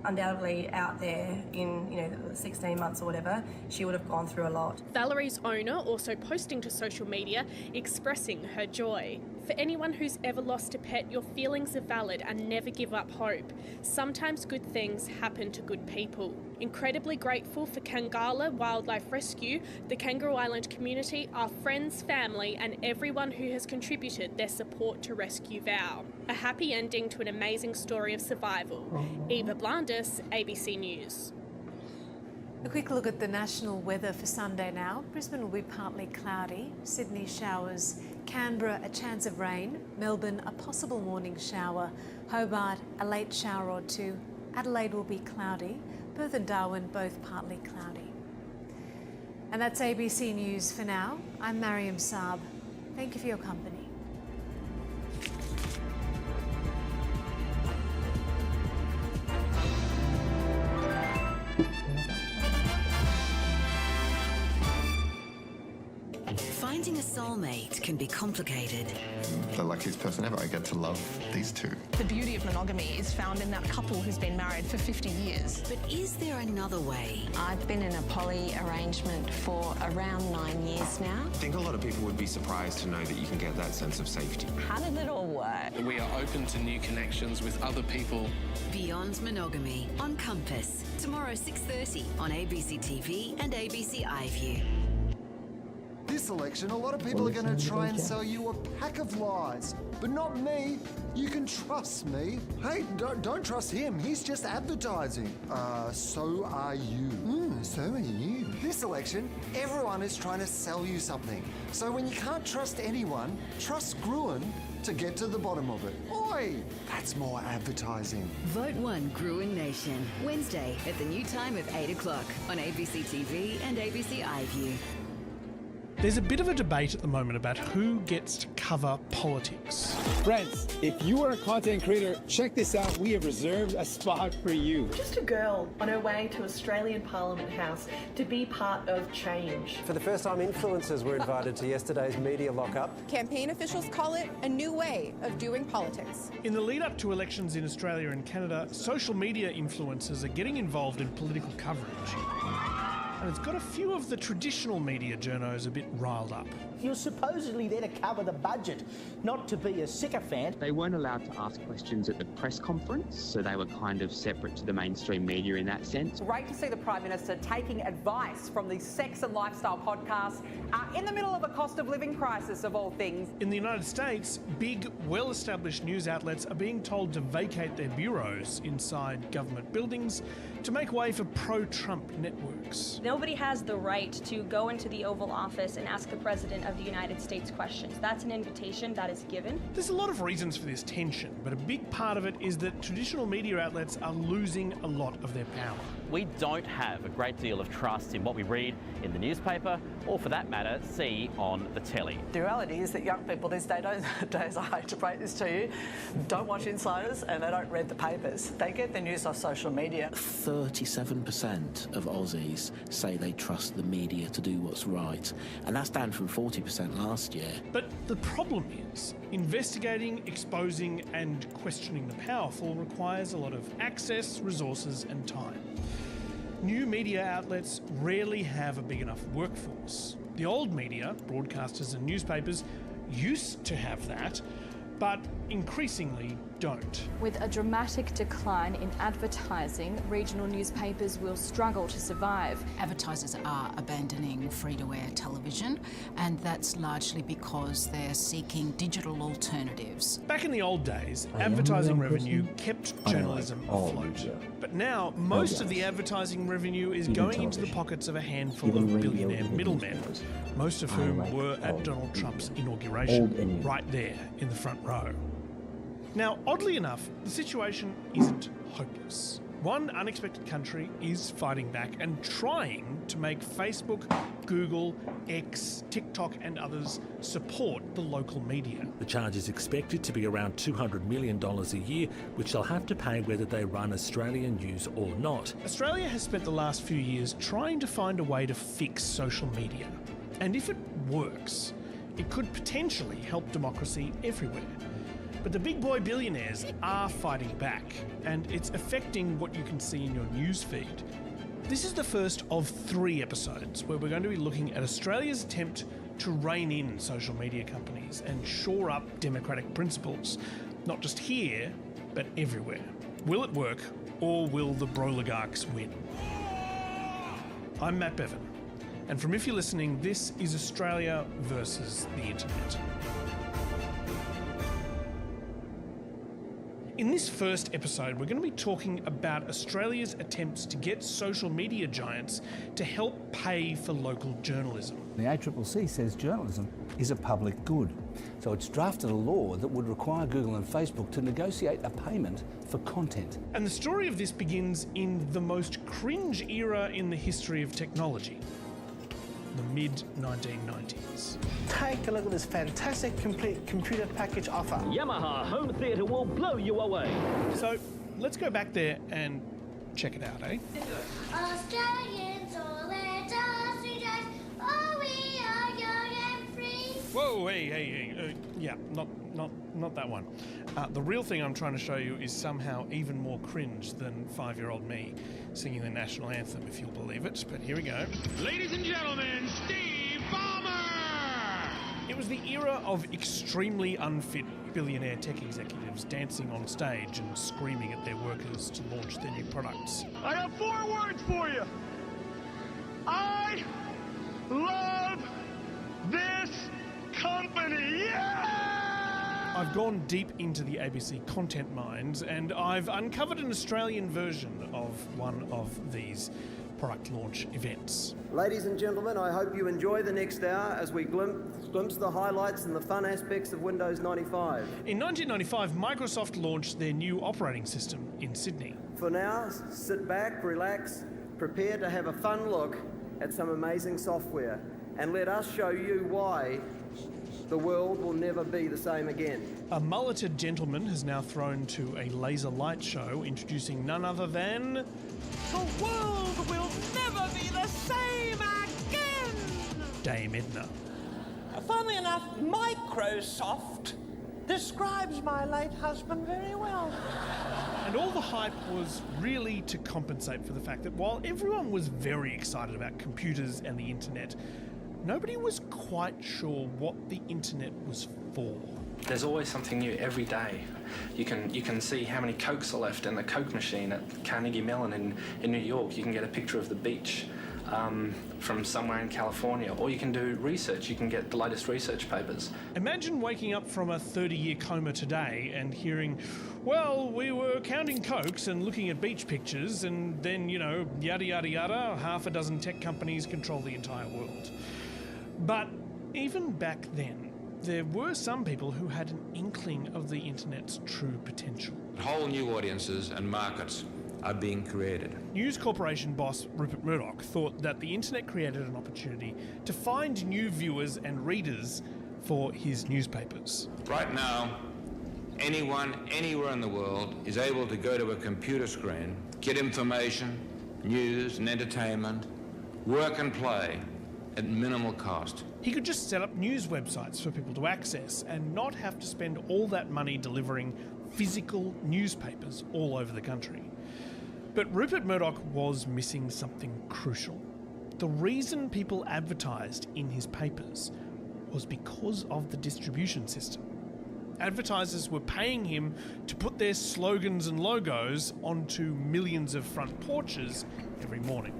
undoubtedly out there in 16 months or whatever, she would have gone through a lot. Valerie's owner also posting to social media expressing her joy. For anyone who's ever lost a pet, your feelings are valid and never give up hope. Sometimes good things happen to good people. Incredibly grateful for Kangala Wildlife Rescue, the Kangaroo Island community, our friends, family and everyone who has contributed their support to rescue Val. A happy ending to an amazing story of survival. Eva Blandis, ABC News. A quick look at the national weather for Sunday now. Brisbane will be partly cloudy, Sydney showers, Canberra a chance of rain, Melbourne a possible morning shower, Hobart a late shower or two, Adelaide will be cloudy, Perth and Darwin both partly cloudy. And that's ABC News for now. I'm Mariam Saab. Thank you for your company. Finding a soulmate can be complicated. The luckiest person ever. I get to love these two. The beauty of monogamy is found in that couple who's been married for 50 years. But is there another way? I've been in a poly arrangement for around 9 years now. I think a lot of people would be surprised to know that you can get that sense of safety. How did it all work? We are open to new connections with other people. Beyond Monogamy on Compass. Tomorrow 6:30 on ABC TV and ABC iView. This election, a lot of people are going to try and sell you a pack of lies. But not me. You can trust me. Hey, don't trust him. He's just advertising. So are you. So are you. This election, everyone is trying to sell you something. So when you can't trust anyone, trust Gruen to get to the bottom of it. Oi! That's more advertising. Vote 1 Gruen Nation. Wednesday at the new time of 8 o'clock on ABC TV and ABC iView. There's a bit of a debate at the moment about who gets to cover politics. Friends, if you are a content creator, check this out. We have reserved a spot for you. Just a girl on her way to Australian Parliament House to be part of change. For the first time, influencers were invited to yesterday's media lockup. Campaign officials call it a new way of doing politics. In the lead up to elections in Australia and Canada, social media influencers are getting involved in political coverage. And it's got a few of the traditional media journos a bit riled up. You're supposedly there to cover the budget, not to be a sycophant. They weren't allowed to ask questions at the press conference, so they were kind of separate to the mainstream media in that sense. Great to see the Prime Minister taking advice from the sex and lifestyle podcast in the middle of a cost of living crisis, of all things. In the United States, big, well-established news outlets are being told to vacate their bureaus inside government buildings to make way for pro-Trump networks. Nobody has the right to go into the Oval Office and ask the President of the United States questions. That's an invitation that is given. There's a lot of reasons for this tension, but a big part of it is that traditional media outlets are losing a lot of their power. We don't have a great deal of trust in what we read in the newspaper, or for that matter, see on the telly. The reality is that young people these days, I hate to break this to you, don't watch Insiders and they don't read the papers. They get their news off social media. 37% of Aussies say they trust the media to do what's right, and that's down from 40% last year. But the problem is, investigating, exposing and questioning the powerful requires a lot of access, resources and time. New media outlets rarely have a big enough workforce. The old media, broadcasters and newspapers, used to have that, but increasingly don't. With a dramatic decline in advertising, regional newspapers will struggle to survive. Advertisers are abandoning free-to-air television, and that's largely because they're seeking digital alternatives. Back in the old days, advertising revenue kept journalism afloat. But now, most of the advertising revenue is going into the pockets of a handful of billionaire middlemen, most of whom were at Donald Trump's inauguration, right there in the front row. Now, oddly enough, the situation isn't hopeless. One unexpected country is fighting back and trying to make Facebook, Google, X, TikTok and others support the local media. The charge is expected to be around $200 million a year, which they'll have to pay whether they run Australian news or not. Australia has spent the last few years trying to find a way to fix social media. And if it works, it could potentially help democracy everywhere. But the big boy billionaires are fighting back, and it's affecting what you can see in your news feed. This is the first of 3 episodes where we're going to be looking at Australia's attempt to rein in social media companies and shore up democratic principles, not just here, but everywhere. Will it work, or will the broligarchs win? I'm Matt Bevan, and from If You're Listening, this is Australia versus the Internet. In this first episode, we're going to be talking about Australia's attempts to get social media giants to help pay for local journalism. The ACCC says journalism is a public good. So it's drafted a law that would require Google and Facebook to negotiate a payment for content. And the story of this begins in the most cringe era in the history of technology, the mid-1990s. Take a look at this fantastic complete computer package offer. Yamaha Home Theatre will blow you away. So let's go back there and check it out, eh? Australians, all let us rejoice. Oh, we are young and free. Whoa, hey, yeah, not that one. The real thing I'm trying to show you is somehow even more cringe than 5-year-old me singing the national anthem, if you'll believe it. But here we go. Ladies and gentlemen, Steve Ballmer! It was the era of extremely unfit billionaire tech executives dancing on stage and screaming at their workers to launch their new products. I have 4 words for you. I love this company. Yeah! I've gone deep into the ABC content mines and I've uncovered an Australian version of one of these product launch events. Ladies and gentlemen, I hope you enjoy the next hour as we glimpse the highlights and the fun aspects of Windows 95. In 1995, Microsoft launched their new operating system in Sydney. For now, sit back, relax, prepare to have a fun look at some amazing software, and let us show you why the world will never be the same again. A mulleted gentleman has now thrown to a laser light show introducing none other than... The world will never be the same again! Dame Edna. Funnily enough, Microsoft describes my late husband very well. And all the hype was really to compensate for the fact that while everyone was very excited about computers and the internet, nobody was quite sure what the internet was for. There's always something new every day. You can see how many Cokes are left in the Coke machine at Carnegie Mellon in New York. You can get a picture of the beach from somewhere in California, or you can do research. You can get the latest research papers. Imagine waking up from a 30-year coma today and hearing, well, we were counting Cokes and looking at beach pictures, and then, you know, yada, yada, yada, half a dozen tech companies control the entire world. But even back then, there were some people who had an inkling of the internet's true potential. Whole new audiences and markets are being created. News Corporation boss Rupert Murdoch thought that the internet created an opportunity to find new viewers and readers for his newspapers. Right now, anyone, anywhere in the world is able to go to a computer screen, get information, news and entertainment, work and play at minimal cost. He could just set up news websites for people to access and not have to spend all that money delivering physical newspapers all over the country. But Rupert Murdoch was missing something crucial. The reason people advertised in his papers was because of the distribution system. Advertisers were paying him to put their slogans and logos onto millions of front porches every morning.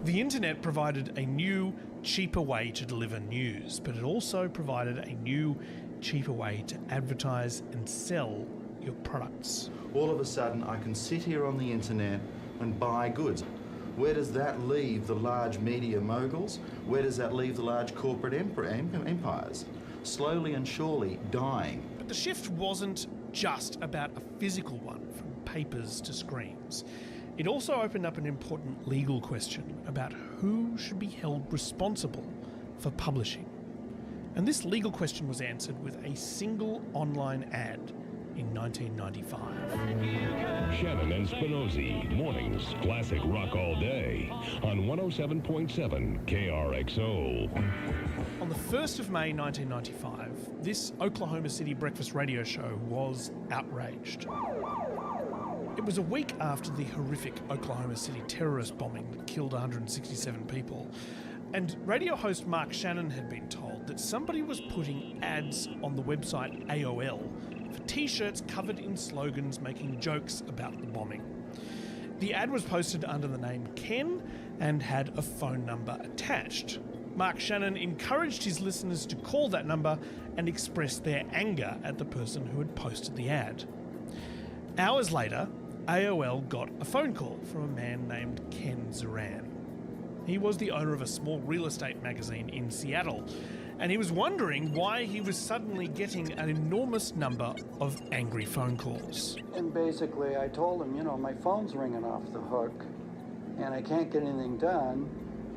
The internet provided a new, cheaper way to deliver news, but it also provided a new, cheaper way to advertise and sell your products. All of a sudden, I can sit here on the internet and buy goods. Where does that leave the large media moguls? Where does that leave the large corporate empires? Slowly and surely dying. But the shift wasn't just about a physical one, from papers to screens. It also opened up an important legal question about who should be held responsible for publishing. And this legal question was answered with a single online ad in 1995. Shannon and Spinozzi, mornings, classic rock all day on 107.7 KRXO. On the 1st of May 1995, this Oklahoma City breakfast radio show was outraged. It was a week after the horrific Oklahoma City terrorist bombing that killed 167 people, and radio host Mark Shannon had been told that somebody was putting ads on the website AOL for t-shirts covered in slogans making jokes about the bombing. The ad was posted under the name Ken and had a phone number attached. Mark Shannon encouraged his listeners to call that number and express their anger at the person who had posted the ad. Hours later, AOL got a phone call from a man named Ken Zoran. He was the owner of a small real estate magazine in Seattle, and he was wondering why he was suddenly getting an enormous number of angry phone calls. And basically I told him, my phone's ringing off the hook and I can't get anything done,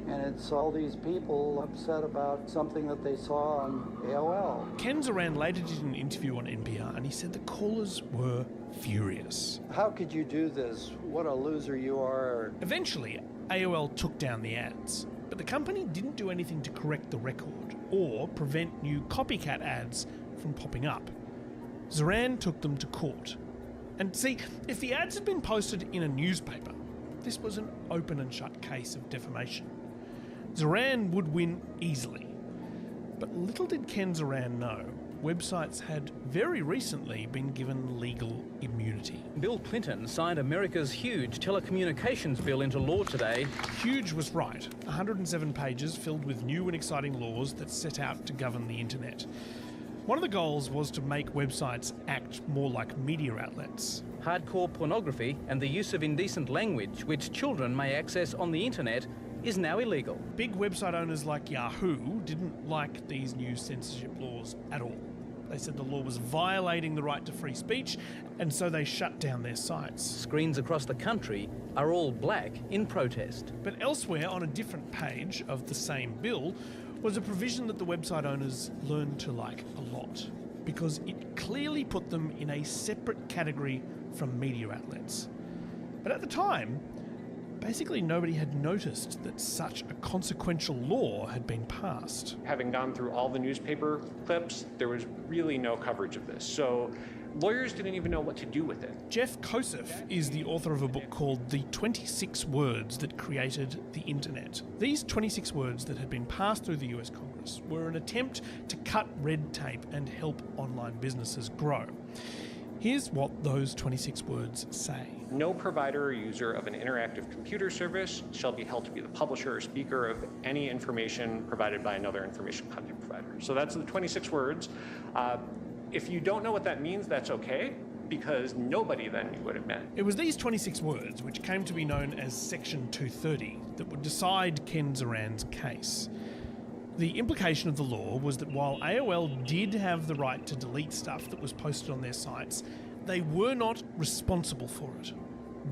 and it's all these people upset about something that they saw on AOL. Ken Zoran later did an interview on NPR, and he said the callers were furious. How could you do this? What a loser you are. Eventually, AOL took down the ads, but the company didn't do anything to correct the record or prevent new copycat ads from popping up. Zoran took them to court. And see, if the ads had been posted in a newspaper, this was an open and shut case of defamation. Zoran would win easily. But little did Ken Zoran know, websites had very recently been given legal immunity. Bill Clinton signed America's huge telecommunications bill into law today. Huge was right. 107 pages filled with new and exciting laws that set out to govern the internet. One of the goals was to make websites act more like media outlets. Hardcore pornography and the use of indecent language which children may access on the internet is now illegal. Big website owners like Yahoo didn't like these new censorship laws at all. They said the law was violating the right to free speech, and so they shut down their sites. Screens across the country are all black in protest. But elsewhere on a different page of the same bill was a provision that the website owners learned to like a lot, because it clearly put them in a separate category from media outlets. But at the time, basically nobody had noticed that such a consequential law had been passed. Having gone through all the newspaper clips, there was really no coverage of this. So lawyers didn't even know what to do with it. Jeff Kosef is the author of a book called The 26 Words That Created the Internet. These 26 words that had been passed through the US Congress were an attempt to cut red tape and help online businesses grow. Here's what those 26 words say. No provider or user of an interactive computer service shall be held to be the publisher or speaker of any information provided by another information content provider. So that's the 26 words. If you don't know what that means, that's okay, because nobody then knew what it meant. It was these 26 words, which came to be known as Section 230, that would decide Ken Zoran's case. The implication of the law was that while AOL did have the right to delete stuff that was posted on their sites, they were not responsible for it.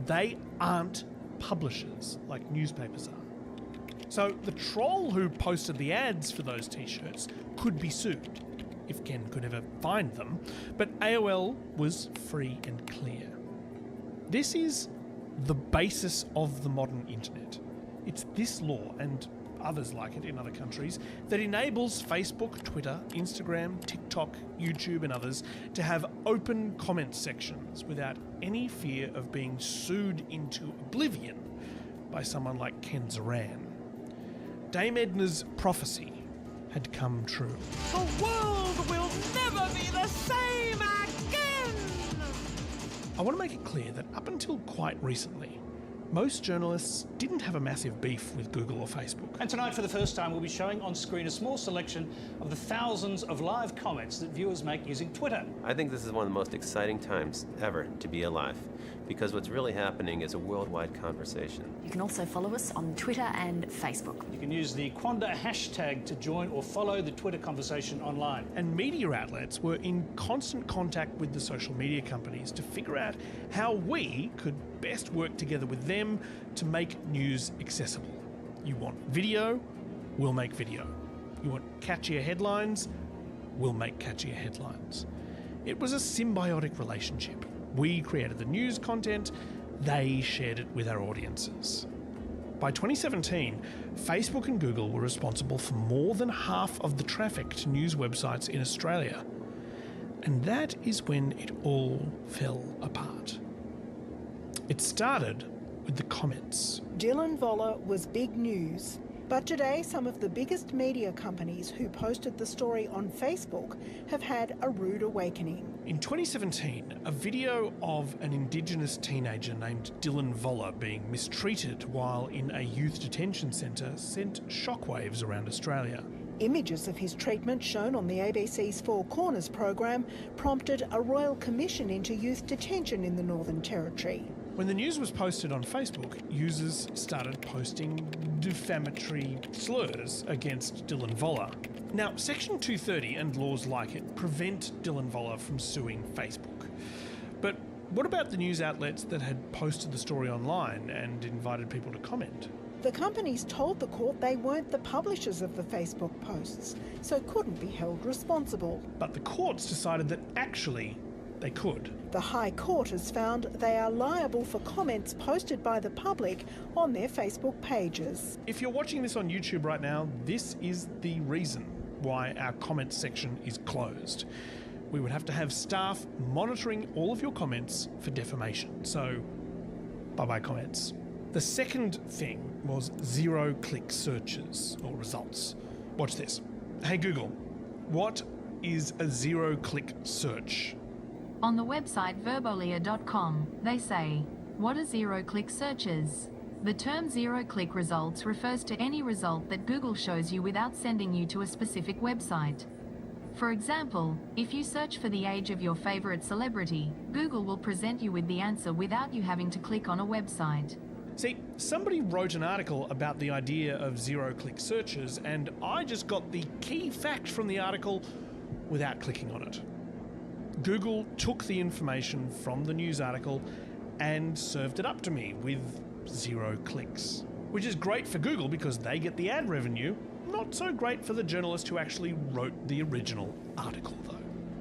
They aren't publishers like newspapers are. So the troll who posted the ads for those t-shirts could be sued, if Ken could ever find them, but AOL was free and clear. This is the basis of the modern internet. It's this law, and others like it in other countries, that enables Facebook, Twitter, Instagram, TikTok, YouTube and others to have open comment sections without any fear of being sued into oblivion by someone like Ken Zoran. Dame Edna's prophecy had come true. The world will never be the same again! I want to make it clear that up until quite recently, most journalists didn't have a massive beef with Google or Facebook. And tonight, for the first time, we'll be showing on screen a small selection of the thousands of live comments that viewers make using Twitter. I think this is one of the most exciting times ever to be alive, because what's really happening is a worldwide conversation. You can also follow us on Twitter and Facebook. You can use the Quanda hashtag to join or follow the Twitter conversation online. And media outlets were in constant contact with the social media companies to figure out how we could best work together with them to make news accessible. You want video? We'll make video. You want catchier headlines? We'll make catchier headlines. It was a symbiotic relationship. We created the news content, they shared it with our audiences. By 2017, Facebook and Google were responsible for more than half of the traffic to news websites in Australia. And that is when it all fell apart. It started with the comments. Dylan Voller was big news. But today, some of the biggest media companies who posted the story on Facebook have had a rude awakening. In 2017, a video of an Indigenous teenager named Dylan Voller being mistreated while in a youth detention centre sent shockwaves around Australia. Images of his treatment shown on the ABC's Four Corners program prompted a royal commission into youth detention in the Northern Territory. When the news was posted on Facebook, users started posting defamatory slurs against Dylan Voller. Now, Section 230 and laws like it prevent Dylan Voller from suing Facebook. But what about the news outlets that had posted the story online and invited people to comment? The companies told the court they weren't the publishers of the Facebook posts, so couldn't be held responsible. But the courts decided that actually they could. The High Court has found they are liable for comments posted by the public on their Facebook pages. If you're watching this on YouTube right now, this is the reason why our comments section is closed. We would have to have staff monitoring all of your comments for defamation. So, bye-bye comments. The second thing was zero-click searches or results. Watch this. Hey Google, what is a zero-click search? On the website verbolia.com, they say, what are zero-click searches? The term zero-click results refers to any result that Google shows you without sending you to a specific website. For example, if you search for the age of your favorite celebrity, Google will present you with the answer without you having to click on a website. See, somebody wrote an article about the idea of zero-click searches, and I just got the key fact from the article without clicking on it. Google took the information from the news article and served it up to me with 0 clicks. Which is great for Google because they get the ad revenue, not so great for the journalist who actually wrote the original article though.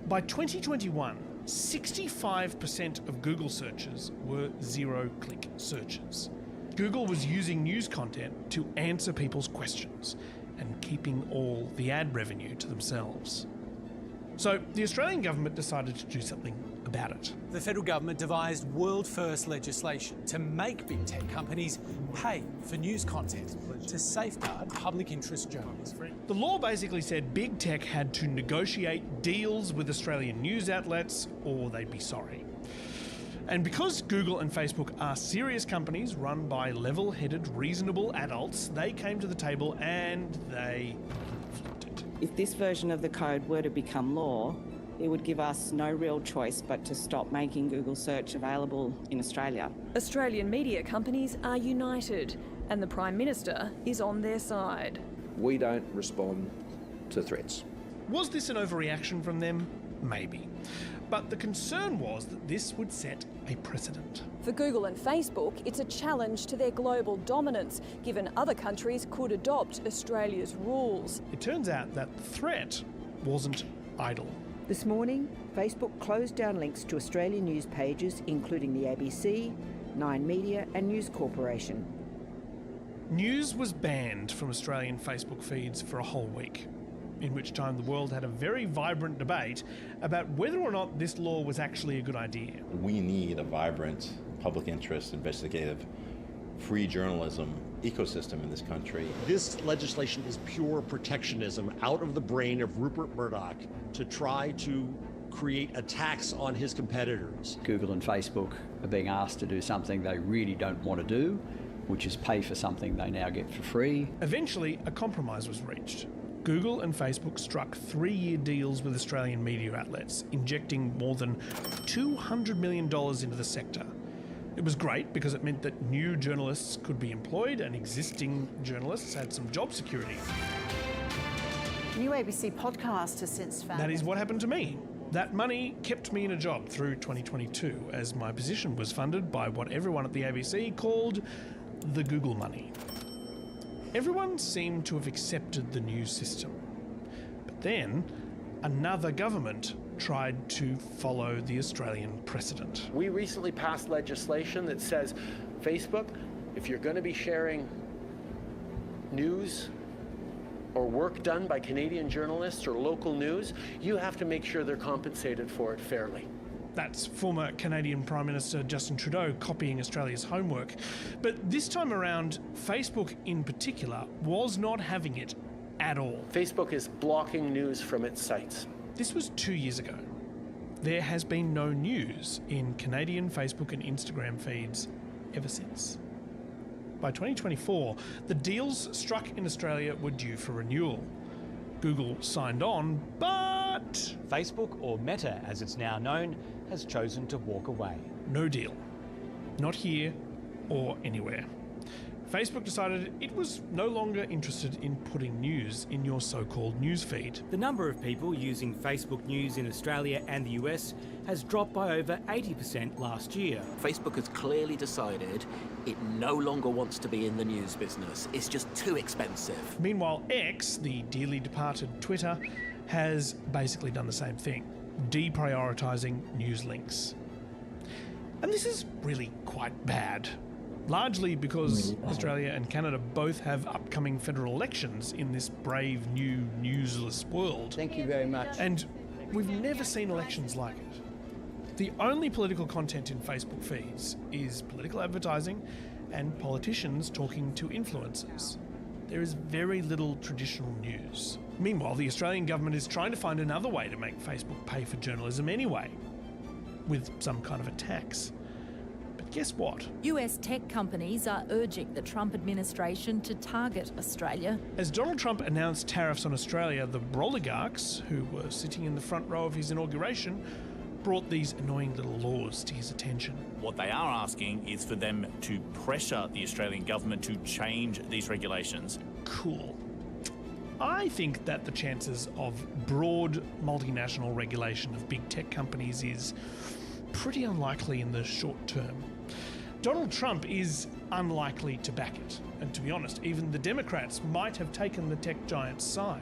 By 2021, 65% of Google searches were 0-click searches. Google was using news content to answer people's questions and keeping all the ad revenue to themselves. So the Australian government decided to do something about it. The federal government devised world-first legislation to make big tech companies pay for news content to safeguard public interest journalism. The law basically said big tech had to negotiate deals with Australian news outlets or they'd be sorry. And because Google and Facebook are serious companies run by level-headed, reasonable adults, they came to the table and they flipped it. If this version of the code were to become law, it would give us no real choice but to stop making Google search available in Australia. Australian media companies are united, and the Prime Minister is on their side. We don't respond to threats. Was this an overreaction from them? Maybe. But the concern was that this would set a precedent. For Google and Facebook, it's a challenge to their global dominance, given other countries could adopt Australia's rules. It turns out that the threat wasn't idle. This morning, Facebook closed down links to Australian news pages, including the ABC, Nine Media and News Corporation. News was banned from Australian Facebook feeds for a whole week, in which time the world had a very vibrant debate about whether or not this law was actually a good idea. We need a vibrant public interest investigative free journalism ecosystem in this country. This legislation is pure protectionism out of the brain of Rupert Murdoch to try to create a tax on his competitors. Google and Facebook are being asked to do something they really don't want to do, which is pay for something they now get for free. Eventually, a compromise was reached. Google and Facebook struck 3-year deals with Australian media outlets, injecting more than $200 million into the sector. It was great because it meant that new journalists could be employed and existing journalists had some job security. New ABC podcast has since found... That is what happened to me. That money kept me in a job through 2022, as my position was funded by what everyone at the ABC called the Google money. Everyone seemed to have accepted the new system. But then, another government tried to follow the Australian precedent. We recently passed legislation that says, Facebook, if you're going to be sharing news or work done by Canadian journalists or local news, you have to make sure they're compensated for it fairly. That's former Canadian Prime Minister Justin Trudeau copying Australia's homework. But this time around, Facebook in particular was not having it at all. Facebook is blocking news from its sites. This was 2 years ago. There has been no news in Canadian Facebook and Instagram feeds ever since. By 2024, the deals struck in Australia were due for renewal. Google signed on, but... Facebook, or Meta as it's now known, has chosen to walk away. No deal. Not here or anywhere. Facebook decided it was no longer interested in putting news in your so-called newsfeed. The number of people using Facebook News in Australia and the US has dropped by over 80% last year. Facebook has clearly decided it no longer wants to be in the news business. It's just too expensive. Meanwhile, X, the dearly departed Twitter, has basically done the same thing, deprioritising news links. And this is really quite bad. Largely because Australia and Canada both have upcoming federal elections in this brave new newsless world. Thank you very much. And we've never seen elections like it. The only political content in Facebook feeds is political advertising and politicians talking to influencers. There is very little traditional news. Meanwhile, the Australian government is trying to find another way to make Facebook pay for journalism anyway, with some kind of a tax. Guess what? US tech companies are urging the Trump administration to target Australia. As Donald Trump announced tariffs on Australia, the Broligarchs, who were sitting in the front row of his inauguration, brought these annoying little laws to his attention. What they are asking is for them to pressure the Australian government to change these regulations. Cool. I think that the chances of broad multinational regulation of big tech companies is pretty unlikely in the short term. Donald Trump is unlikely to back it. And to be honest, even the Democrats might have taken the tech giant's side.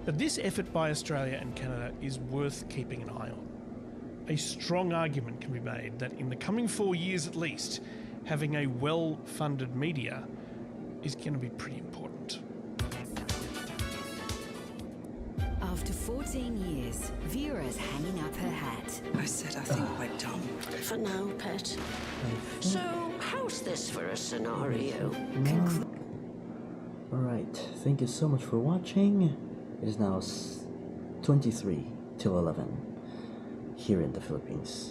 But this effort by Australia and Canada is worth keeping an eye on. A strong argument can be made that in the coming 4 years at least, having a well-funded media is going to be pretty important. After 14 years, Vera's hanging up her hat. I said I think we're done. For now, pet. So, how's this for a scenario? Alright, thank you so much for watching. It is now 23 till 11 here in the Philippines.